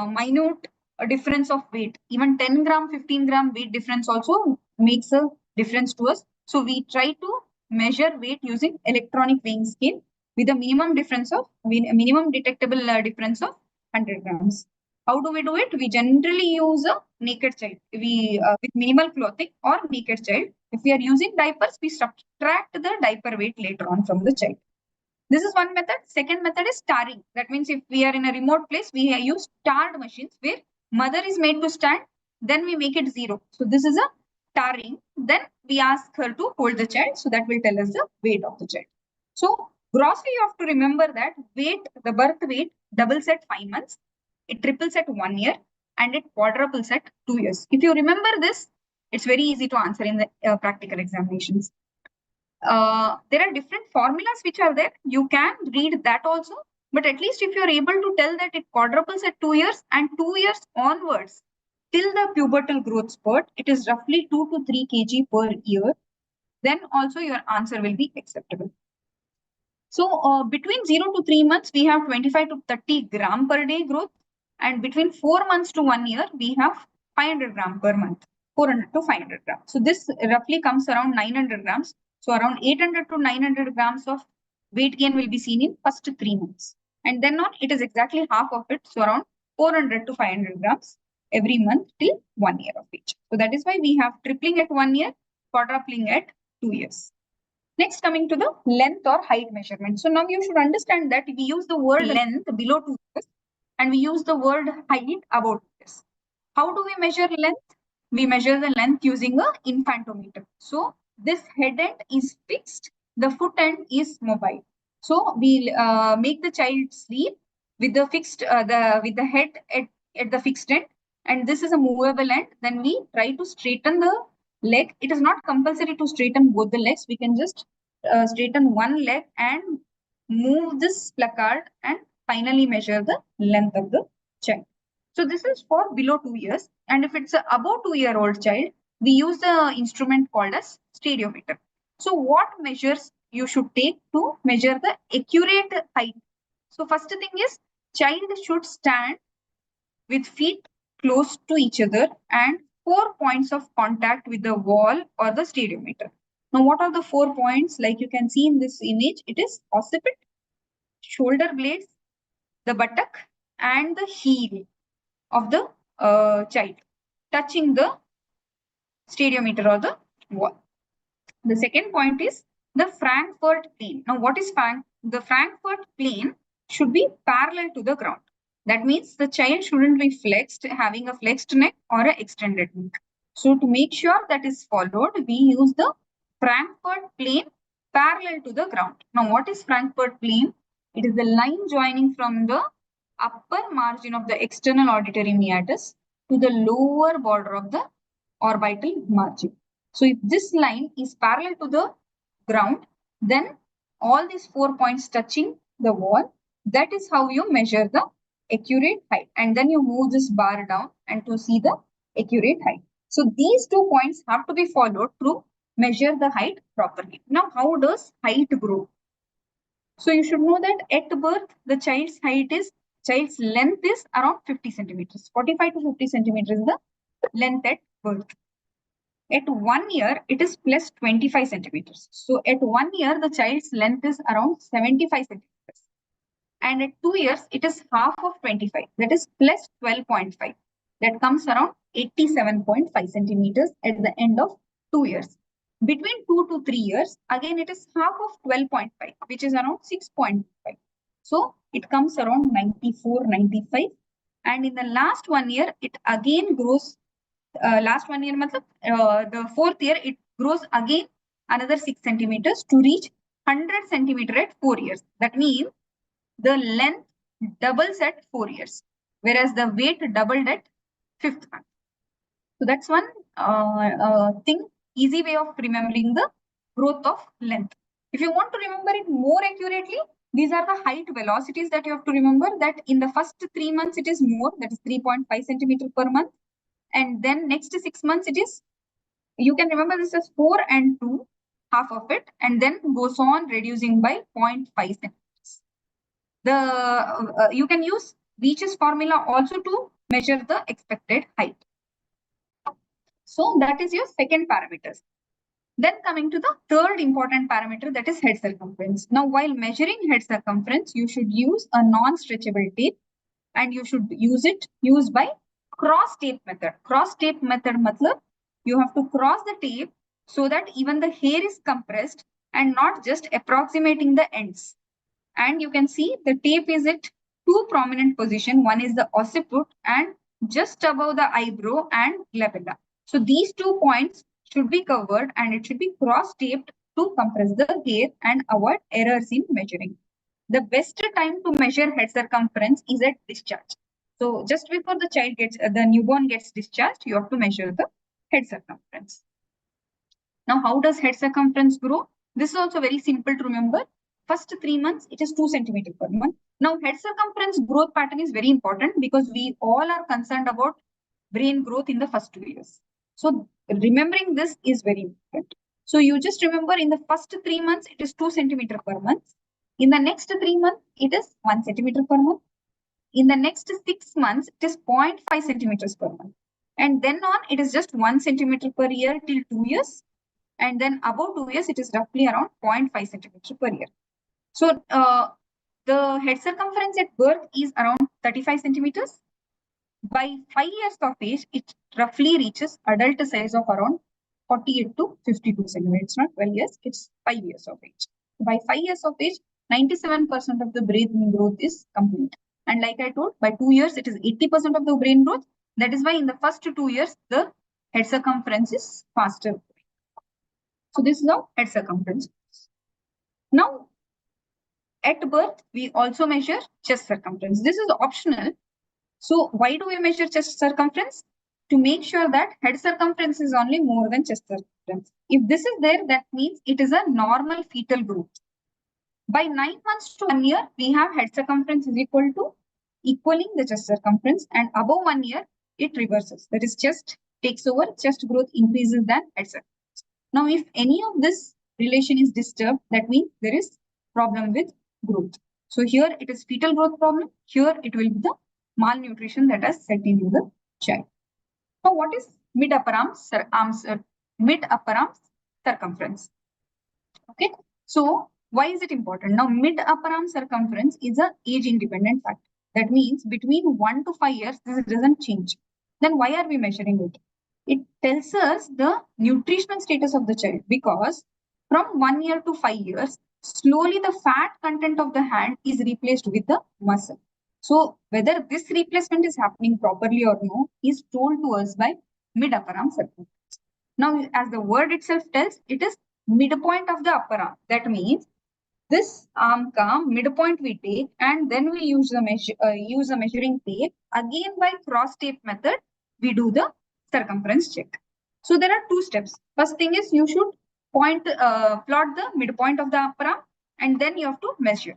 minute difference of weight, even 10 gram, 15 gram weight difference also makes a difference to us. So we try to measure weight using electronic weighing scale with a minimum difference of minimum detectable difference of 100 grams. How do we do it? We generally use a naked child. We with minimal clothing or naked child. If we are using diapers, we subtract the diaper weight later on from the child. This is one method. Second method is tarring. That means if we are in a remote place, we use tarred machines where mother is made to stand, then we make it 0. So this is a tarring. Then we ask her to hold the child. So that will tell us the weight of the child. So grossly, you have to remember that weight, the birth weight doubles at 5 months, it triples at 1 year, and it quadruples at 2 years. If you remember this, it's very easy to answer in the practical examinations. There are different formulas which are there. You can read that also. But at least if you're able to tell that it quadruples at 2 years and 2 years onwards, till the pubertal growth spurt, it is roughly 2 to 3 kg per year, then also your answer will be acceptable. So between 0 to 3 months, we have 25 to 30 gram per day growth. And between 4 months to 1 year, we have 500 gram per month, 400 to 500 grams. So this roughly comes around 900 grams. So around 800 to 900 grams of weight gain will be seen in first 3 months. And then on, it is exactly half of it. So around 400 to 500 grams every month till 1 year of age. So that is why we have tripling at 1 year, quadrupling at 2 years. Next, coming to the length or height measurement. So now you should understand that we use the word length below 2 years and we use the word height above 2 years. How do we measure length? We measure the length using a infantometer. So this head end is fixed, the foot end is mobile. So we make the child sleep with the fixed, with the head at the fixed end, and this is a movable end. Then we try to straighten the leg. It is not compulsory to straighten both the legs. We can just straighten one leg and move this placard and finally measure the length of the child. So this is for below 2 years. And if it's a above 2-year-old child, we use the instrument called as stadiometer. So what measures you should take to measure the accurate height? So first thing is, child should stand with feet close to each other and 4 points of contact with the wall or the stadiometer. Now, what are the 4 points? Like you can see in this image, it is occiput, shoulder blades, the buttock, and the heel of the child touching the stadiometer or the wall. The second point is the Frankfurt plane. Now, what is the Frankfurt plane should be parallel to the ground. That means the child shouldn't be flexed, having a flexed neck or an extended neck. So to make sure that is followed, we use the Frankfurt plane parallel to the ground. Now, what is Frankfurt plane? It is the line joining from the upper margin of the external auditory meatus to the lower border of the orbital margin. So if this line is parallel to the ground, then all these 4 points touching the wall, that is how you measure the accurate height. And then you move this bar down and to see the accurate height. So these 2 points have to be followed to measure the height properly. Now, how does height grow? So you should know that at birth, the child's length is around 50 centimeters. 45 to 50 centimeters is the length at birth. At 1 year, it is plus 25 centimeters. So at 1 year, the child's length is around 75 centimeters. And at 2 years, it is half of 25. That is plus 12.5. That comes around 87.5 centimeters at the end of 2 years. Between 2 to 3 years, again, it is half of 12.5, which is around 6.5. So it comes around 94, 95. And in the last 1 year, it again grows. Last 1 year, the 4th year, it grows again another 6 centimeters to reach 100 centimeter at 4 years. That means the length doubles at 4 years, whereas the weight doubled at 5th month. So that's one thing, easy way of remembering the growth of length. If you want to remember it more accurately, these are the height velocities that you have to remember. That in the first 3 months, it is more, that is 3.5 centimeter per month. And then next 6 months, it is, you can remember this as 4 and 2, half of it, and then goes on reducing by 0.5 centimeters. You can use Veitch's formula also to measure the expected height. So that is your second parameter. Then coming to the third important parameter, that is head circumference. Now, while measuring head circumference, you should use a non-stretchable tape, and you should use by cross tape method. Cross tape method matlab, you have to cross the tape so that even the hair is compressed and not just approximating the ends. And you can see the tape is at 2 prominent position. One is the occiput and just above the eyebrow and glabella. So these 2 points should be covered and it should be cross-taped to compress the hair and avoid errors in measuring. The best time to measure head circumference is at discharge. So just before the newborn gets discharged, you have to measure the head circumference. Now, how does head circumference grow? This is also very simple to remember. First 3 months, it is 2 centimeters per month. Now, head circumference growth pattern is very important because we all are concerned about brain growth in the first 2 years. So remembering this is very important. So you just remember in the first 3 months, it is 2 centimeters per month. In the next 3 months, it is 1 centimeter per month. In the next 6 months, it is 0.5 centimeters per month. And then on, it is just 1 centimeter per year till 2 years. And then above 2 years, it is roughly around 0.5 centimeters per year. So the head circumference at birth is around 35 centimeters. By 5 years of age, it roughly reaches adult size of around 48 to 52 centimeters. Not 12 years, it's 5 years of age. By 5 years of age, 97% of the brain growth is complete. And like I told, by 2 years, it is 80% of the brain growth. That is why in the first 2 years, the head circumference is faster. So this is how head circumference. Now, at birth, we also measure chest circumference. This is optional. So why do we measure chest circumference? To make sure that head circumference is only more than chest circumference. If this is there, that means it is a normal fetal growth. By 9 months to 1 year, we have head circumference is equaling the chest circumference, and above 1 year, it reverses. That is chest takes over, chest growth increases than head circumference. Now, if any of this relation is disturbed, that means there is problem with growth. So here it is fetal growth problem. Here it will be the malnutrition that has set in the child. So what is mid upper arm circumference? Okay. So why is it important? Now, mid upper arm circumference is a age independent factor. That means between 1 to 5 years, this doesn't change. Then why are we measuring it? It tells us the nutritional status of the child, because from 1 year to 5 years, slowly the fat content of the hand is replaced with the muscle. So whether this replacement is happening properly or no is told to us by mid upper arm circumference. Now, as the word itself tells, it is midpoint of the upper arm. That means this arm ka midpoint we take, and then we use the measuring tape. Again, by cross tape method, we do the circumference check. So there are two steps. First thing is you should plot the midpoint of the upper arm, and then you have to measure.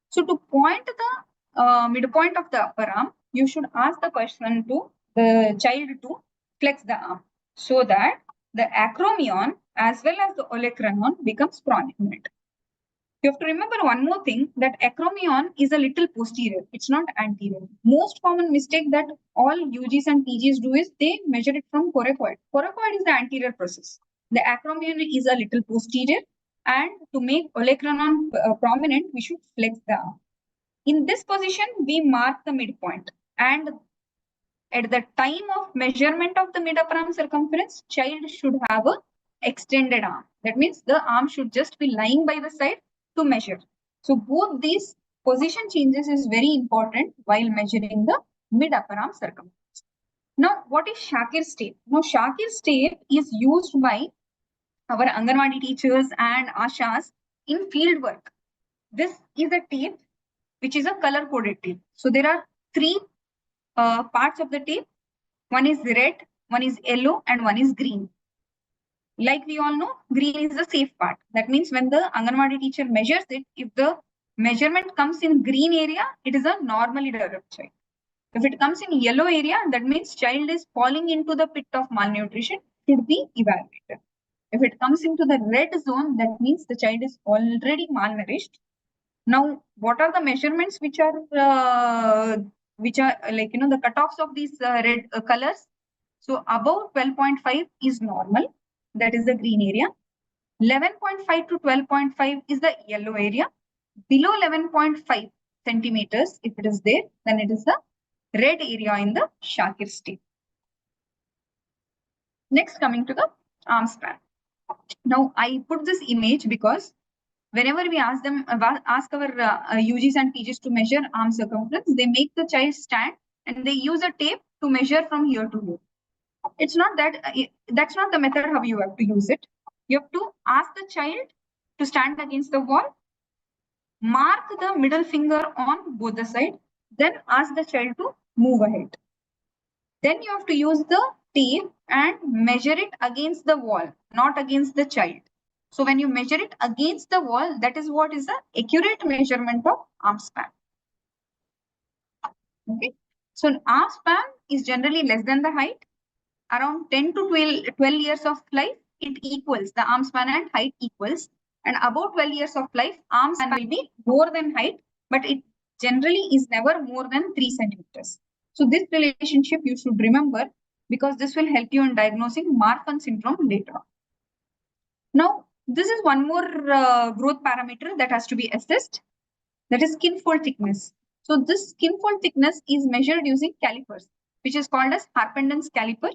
So to point the midpoint of the upper arm, you should ask the person to the child to flex the arm, so that the acromion as well as the olecranon becomes prominent. You have to remember one more thing, that acromion is a little posterior. It's not anterior. Most common mistake that all UGs and PGs do is they measure it from coracoid. Coracoid is the anterior process. The acromion is a little posterior, and to make olecranon prominent, we should flex the arm. In this position, we mark the midpoint, and at the time of measurement of the mid upper arm circumference, child should have a extended arm. That means the arm should just be lying by the side to measure. So both these position changes is very important while measuring the mid upper arm circumference. Now, what is Shakir's tape? Now, Shakir's tape is used by our Anganwadi teachers and Ashas in field work. This is a tape which is a color coded tape. So there are three parts of the tape. One is red, one is yellow, and one is green. Like we all know, green is the safe part. That means when the Anganwadi teacher measures it, if the measurement comes in green area, it is a normally developed child. If it comes in yellow area, that means child is falling into the pit of malnutrition, should be evaluated. If it comes into the red zone, that means the child is already malnourished. Now, what are the measurements which are like, the cutoffs of these red colors? So above 12.5 is normal. That is the green area. 11.5 to 12.5 is the yellow area. Below 11.5 centimeters, if it is there, then it is the red area in the Shakir's tape. Next, coming to the arm span. Now, I put this image because whenever we ask our UGs and PGs to measure arm circumference, they make the child stand and they use a tape to measure from here to here. It's not that, that's not the method how you have to use it. You have to ask the child to stand against the wall, mark the middle finger on both the sides, then ask the child to move ahead. Then you have to use the tape and measure it against the wall, not against the child. So when you measure it against the wall, that is what is the accurate measurement of arm span. Okay. So an arm span is generally less than the height. Around 10 to 12 years of life, it equals, the arm span and height equals. And about 12 years of life, arm span will be more than height, but it generally is never more than 3 centimeters. So this relationship you should remember, because this will help you in diagnosing Marfan syndrome later on. Now, this is one more growth parameter that has to be assessed. That is skinfold thickness. So this skinfold thickness is measured using calipers, which is called as Harpendon's caliper.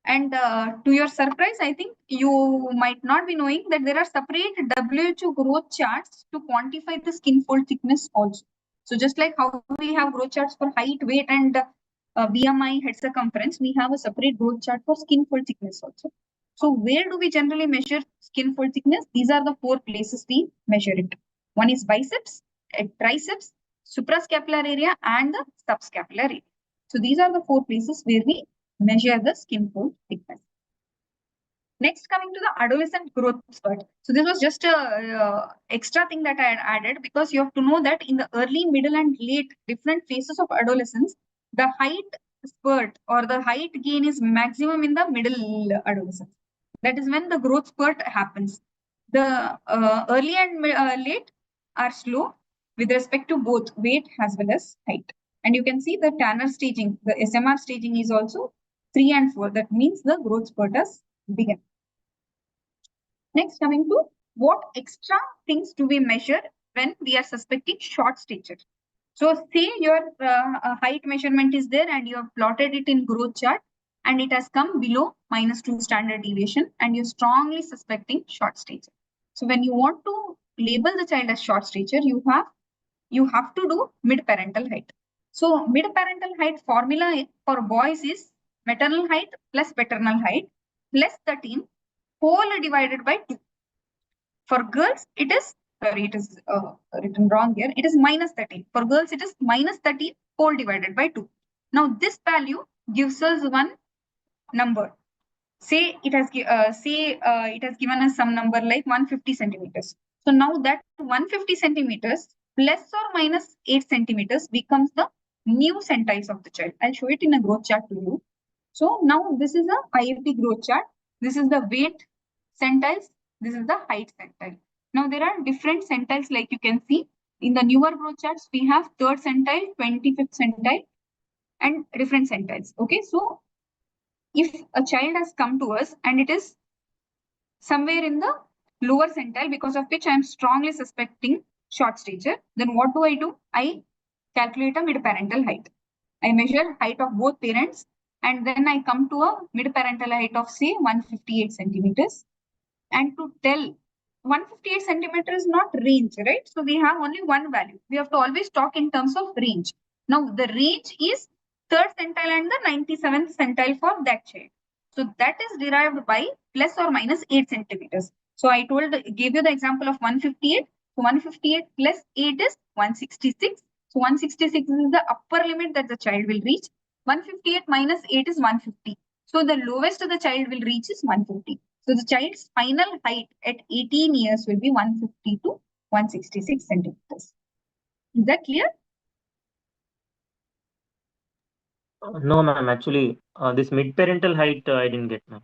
And to your surprise, I think you might not be knowing that there are separate WHO growth charts to quantify the skinfold thickness also. So just like how we have growth charts for height, weight, and BMI, head circumference, we have a separate growth chart for skinfold thickness also. So where do we generally measure skinfold thickness? These are the 4 places we measure it. One is biceps, triceps, suprascapular area, and the subscapular area. So these are the 4 places where we measure the skinfold thickness. Next, coming to the adolescent growth spurt. So this was just a extra thing that I had added, because you have to know that in the early, middle, and late different phases of adolescence, the height spurt or the height gain is maximum in the middle adolescence. That is when the growth spurt happens. The early and late are slow with respect to both weight as well as height. And you can see the Tanner staging, the SMR staging is also 3 and 4. That means the growth spurt has begun. Next, coming to what extra things do we measure when we are suspecting short stature. So say your height measurement is there and you have plotted it in growth chart and it has come below -2 standard deviation and you're strongly suspecting short stature. So when you want to label the child as short stature, you have to do mid-parental height. So mid-parental height formula for boys is maternal height plus paternal height plus 13 whole divided by 2. For girls, it is written wrong here. It is -13. For girls, it is -13 whole divided by 2. Now, this value gives us one number. Say it has given us some number like 150 centimeters. So now that 150 centimeters plus or minus 8 centimeters becomes the new centiles of the child. I'll show it in a growth chart to you. So now this is a IFT growth chart. This is the weight centiles. This is the height centile. Now there are different centiles like you can see. In the newer growth charts, we have 3rd centile, 25th centile, and different centiles. Okay, so if a child has come to us and it is somewhere in the lower centile because of which I am strongly suspecting short stature, then what do? I calculate a mid-parental height. I measure height of both parents and then I come to a mid-parental height of say 158 centimeters. And to tell 158 centimeters is not range, right? So we have only one value. We have to always talk in terms of range. Now the range is 3rd centile and the 97th centile for that child. So that is derived by plus or minus 8 centimeters. So I gave you the example of 158. So 158 plus 8 is 166. So 166 is the upper limit that the child will reach. 158 minus 8 is 150. So the lowest the child will reach is 150. So the child's final height at 18 years will be 150 to 166 centimeters. Is that clear? No, ma'am. Actually, this mid-parental height I didn't get, ma'am.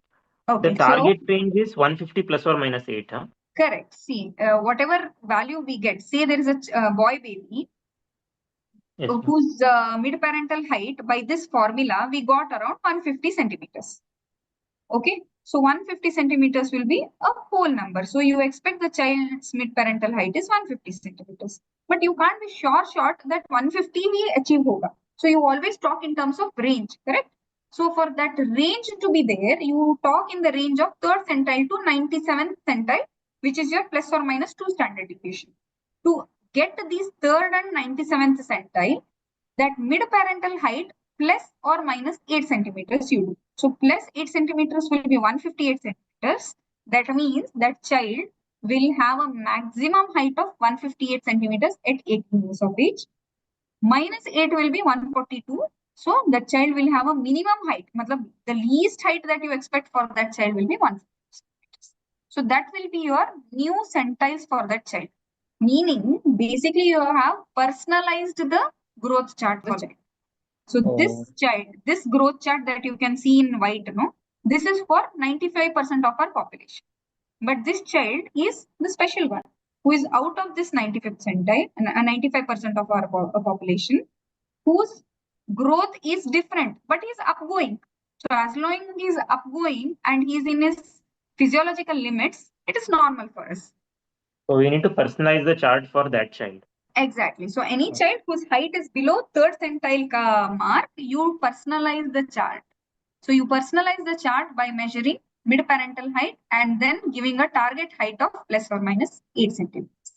Okay, the target range is 150 plus or minus 8. Huh? Correct. See, whatever value we get, say there is a boy baby Yes, whose mid-parental height by this formula we got around 150 centimeters. Okay, so 150 centimeters will be a whole number. So you expect the child's mid-parental height is 150 centimeters. But you can't be sure that 150 we achieve hoga. So you always talk in terms of range, correct? So for that range to be there, you talk in the range of 3rd centile to 97th centile, which is your plus or minus 2 standard deviation. To get these 3rd and 97th centile, that mid-parental height plus or minus 8 centimeters you do. So plus 8 centimeters will be 158 centimeters. That means that child will have a maximum height of 158 centimeters at 18 years of age. Minus 8 will be 142. So the child will have a minimum height. The least height that you expect for that child will be 150 centimeters. So that will be your new centiles for that child. Meaning, basically you have personalized the growth chart for that. So this growth chart that you can see in white, this is for 95% of our population. But this child is the special one who is out of this 95th centile, 95% of our population, whose growth is different, but is upgoing. So as long as he is upgoing and he is in his physiological limits, it is normal for us. So we need to personalize the chart for that child. Exactly. So any child whose height is below 3rd centile mark, you personalize the chart. So you personalize the chart by measuring mid-parental height and then giving a target height of plus or minus 8 centimeters.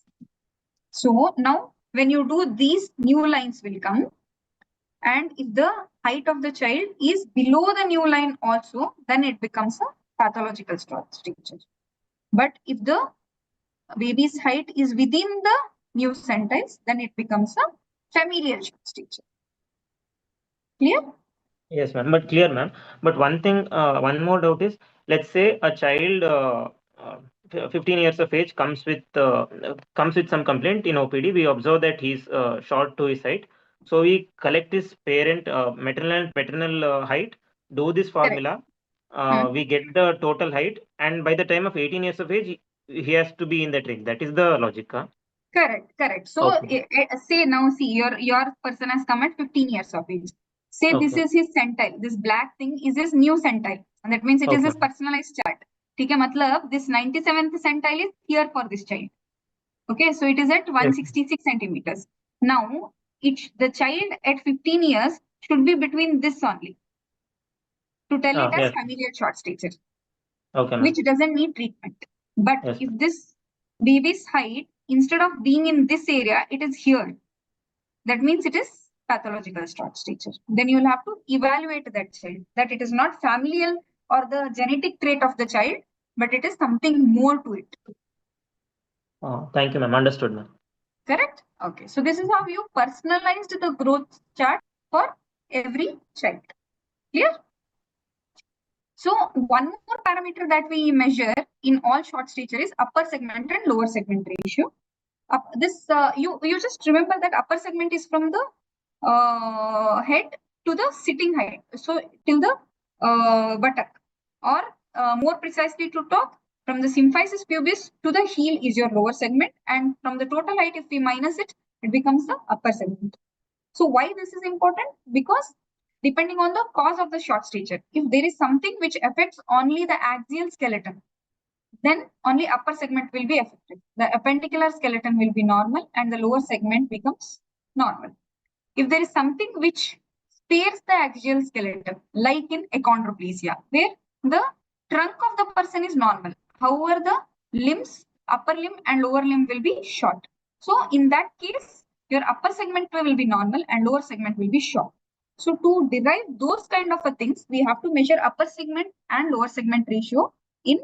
So now when you do these, new lines will come. And if the height of the child is below the new line also, then it becomes a pathological stature. But if the baby's height is within the new centiles, then it becomes a familial stature. Clear? Yes, ma'am. But clear, ma'am. But one thing, one more doubt is, let's say a child 15 years of age comes with some complaint in OPD. We observe that he's short to his height. So we collect this parent, maternal and paternal height, do this formula, we get the total height, and by the time of 18 years of age, he has to be in that range. That is the logic. Huh? Correct. So say now, see your person has come at 15 years of age. Say this is his centile. This black thing is his new centile, and that means it is his personalized chart. Okay, matlab this 97th centile is here for this child. Okay, so it is at 166 centimeters. Now, the child at 15 years should be between this only to tell it as familial short stature, which doesn't need treatment. But if this baby's height, instead of being in this area, it is here, that means it is pathological short stature. Then you will have to evaluate that child, that it is not familial or the genetic trait of the child, but it is something more to it. Thank you, ma'am. Understood, ma'am. Correct? Okay. So this is how you personalized the growth chart for every child. Clear? So one more parameter that we measure in all short stature is upper segment and lower segment ratio. You just remember that upper segment is from the head to the sitting height, so till the buttock, or more precisely to talk, from the symphysis pubis to the heel is your lower segment, and from the total height, if we minus it, it becomes the upper segment. So why this is important? Because depending on the cause of the short stature, if there is something which affects only the axial skeleton, then only upper segment will be affected. The appendicular skeleton will be normal and the lower segment becomes normal. If there is something which spares the axial skeleton, like in achondroplasia, where the trunk of the person is normal, however the limbs, upper limb and lower limb will be short. So in that case, your upper segment will be normal and lower segment will be short. So to derive those kind of things, we have to measure upper segment and lower segment ratio in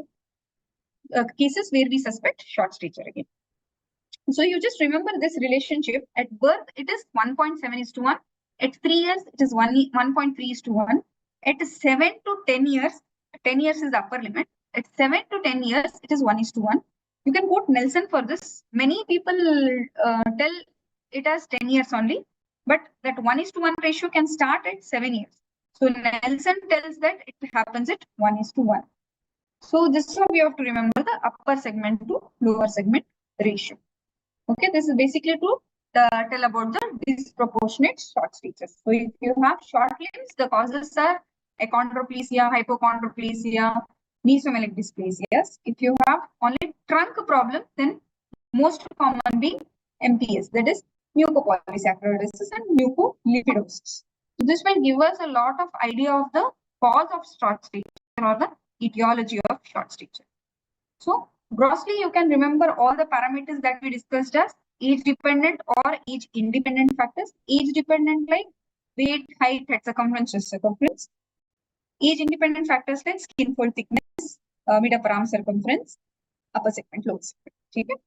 cases where we suspect short stature again. So you just remember this relationship. At birth, it is 1.7:1. At 3 years, it is 1.3:1. At 7 to 10 years, 10 years is the upper limit. At 7 to 10 years, it is 1:1. You can quote Nelson for this. Many people tell it as 10 years only, but that 1:1 ratio can start at 7 years. So Nelson tells that it happens at 1:1. So this is how we have to remember the upper segment to lower segment ratio. Okay, this is basically to tell about the disproportionate short stature. So if you have short limbs, the causes are achondroplasia, hypochondroplasia, mesomelic dysplasias. If you have only trunk problem, then most common being MPS, that is mucopolysaccharidosis and mucolipidosis. So this will give us a lot of idea of the cause of short stature or the etiology of short stature. So grossly, you can remember all the parameters that we discussed as age-dependent or age-independent factors. Age-dependent like weight, height, head circumference, chest circumference. Age-independent factors like skin fold thickness, mid-upper arm circumference, upper segment, lower segment. Okay?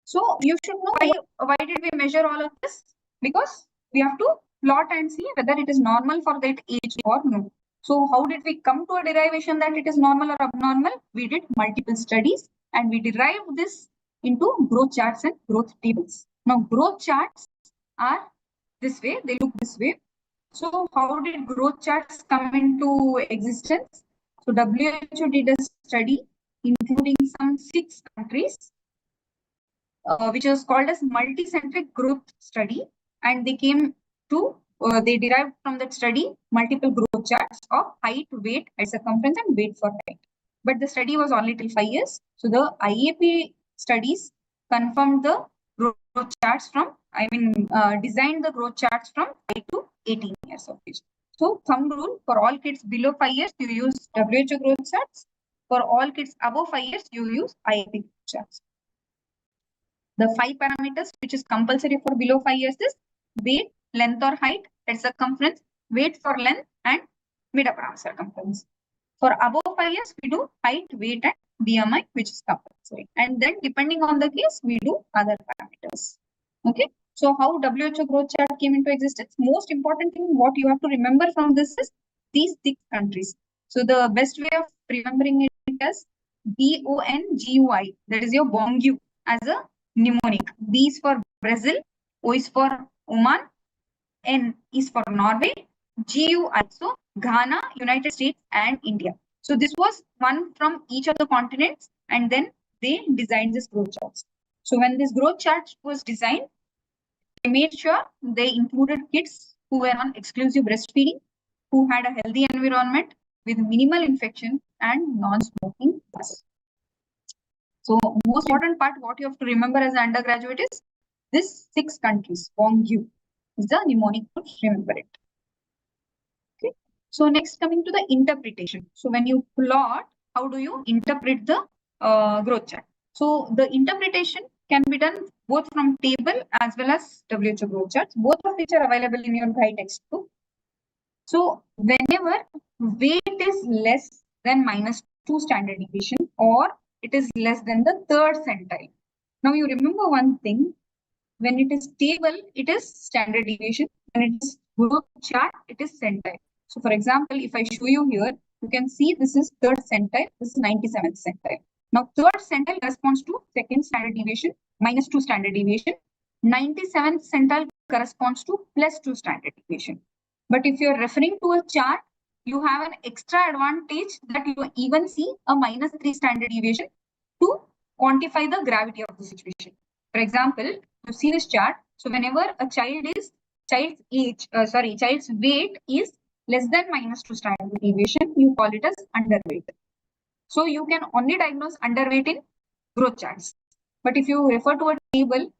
So you should know why did we measure all of this? Because we have to plot and see whether it is normal for that age or no. So how did we come to a derivation that it is normal or abnormal? We did multiple studies and we derived this into growth charts and growth tables. Now growth charts are this way, they look this way. So how did growth charts come into existence? So WHO did a study including some 6 countries, which was called as multicentric growth study, and they came to they derived from that study multiple growth charts of height, weight, head circumference, and weight for height. But the study was only till 5 years. So the IAP studies confirmed the growth charts from, designed the growth charts from 5 to 18 years of age. So thumb rule, for all kids below 5 years, you use WHO growth charts. For all kids above 5 years, you use IAP charts. The 5 parameters which is compulsory for below 5 years is weight, length or height, head circumference, weight for length, and mid-upper arm circumference. For above 5 years, we do height, weight, and BMI, which is compulsory. And then depending on the case, we do other parameters. Okay. So how WHO growth chart came into existence? Most important thing, what you have to remember from this is these 6 countries. So the best way of remembering it is BONGUI. That is your Bongu as a mnemonic. B is for Brazil, O is for Oman, N is for Norway, GU also Ghana, United States, and India. So this was one from each of the continents, and then they designed this growth charts. So when this growth chart was designed, they made sure they included kids who were on exclusive breastfeeding, who had a healthy environment with minimal infection and non-smoking. So most important part, what you have to remember as an undergraduate is this 6 countries, Wong-U is the mnemonic to remember it. Okay. So next, coming to the interpretation. So when you plot, how do you interpret the growth chart? So the interpretation can be done both from table as well as WHO growth charts, both of which are available in your guide textbook. So whenever weight is less than -2 standard deviation, or it is less than the 3rd centile. Now you remember one thing, when it is table, it is standard deviation. When it is growth chart, it is centile. So for example, if I show you here, you can see this is 3rd centile, this is 97th centile. Now 3rd centile corresponds to 2nd standard deviation, -2 standard deviation. 97th centile corresponds to +2 standard deviation. But if you're referring to a chart, you have an extra advantage that you even see a -3 standard deviation to quantify the gravity of the situation. For example, you see this chart. So whenever a child's weight is less than -2 standard deviation, you call it as underweight. So you can only diagnose underweight in growth charts. But if you refer to a table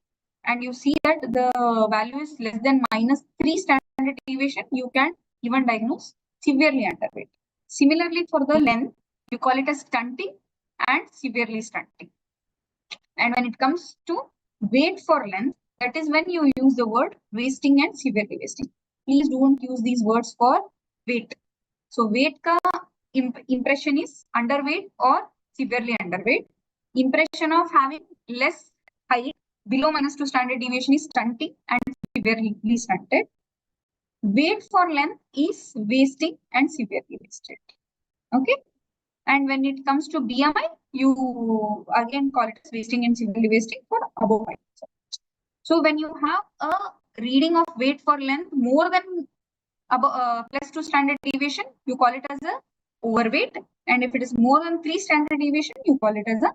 and you see that the value is less than -3 standard deviation, you can even diagnose severely underweight. Similarly, for the length, you call it as stunting and severely stunting. And when it comes to weight for length, that is when you use the word wasting and severely wasting. Please don't use these words for weight. So weight ka impression is underweight or severely underweight. Impression of having less height below -2 standard deviation is stunting and severely stunted. Weight for length is wasting and severely wasted. Okay. And when it comes to BMI, you again call it wasting and severely wasting for above height. So when you have a reading of weight for length more than +2 standard deviation, you call it as a overweight. And if it is more than 3 standard deviation, you call it as a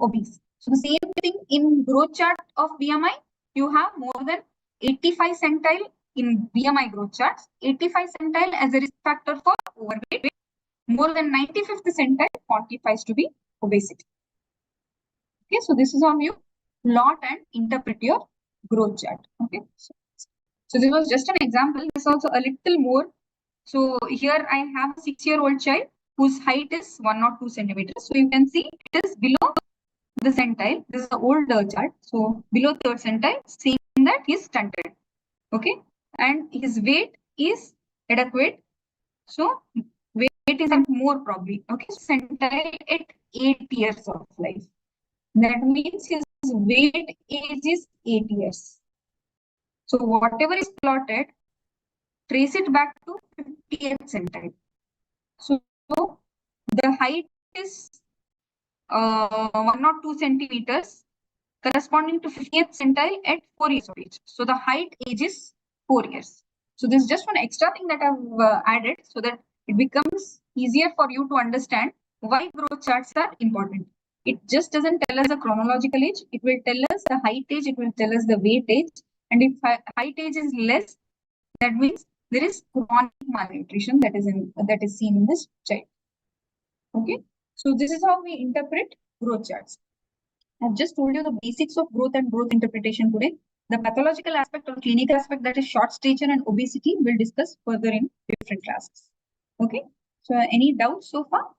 obese. So the same thing in growth chart of BMI, you have more than 85 centile in BMI growth charts, 85 centile as a risk factor for overweight, more than 95th centile quantifies to be obesity. Okay, so this is how you plot and interpret your growth chart. Okay, so this was just an example. This is also a little more. So here I have a 6-year-old child whose height is 102 centimeters. So you can see it is below the centile. This is the old chart. So below 3rd centile, saying that he is stunted. Okay, and his weight is adequate. So weight is more probably. Okay, centile at 8 years of life. That means his weight age is 8 years. So whatever is plotted, trace it back to 50th centile. So the height is 102 centimeters, corresponding to 50th centile at 4 years of age. So the height age is 4 years. So this is just one extra thing that I've added so that it becomes easier for you to understand why growth charts are important. It just doesn't tell us the chronological age. It will tell us the height age. It will tell us the weight age. And if height age is less, that means there is chronic malnutrition that is seen in this child. Okay. So this is how we interpret growth charts. I've just told you the basics of growth and growth interpretation today. The pathological aspect or clinical aspect, that is short stature and obesity, we'll discuss further in different classes. Okay. So any doubts so far?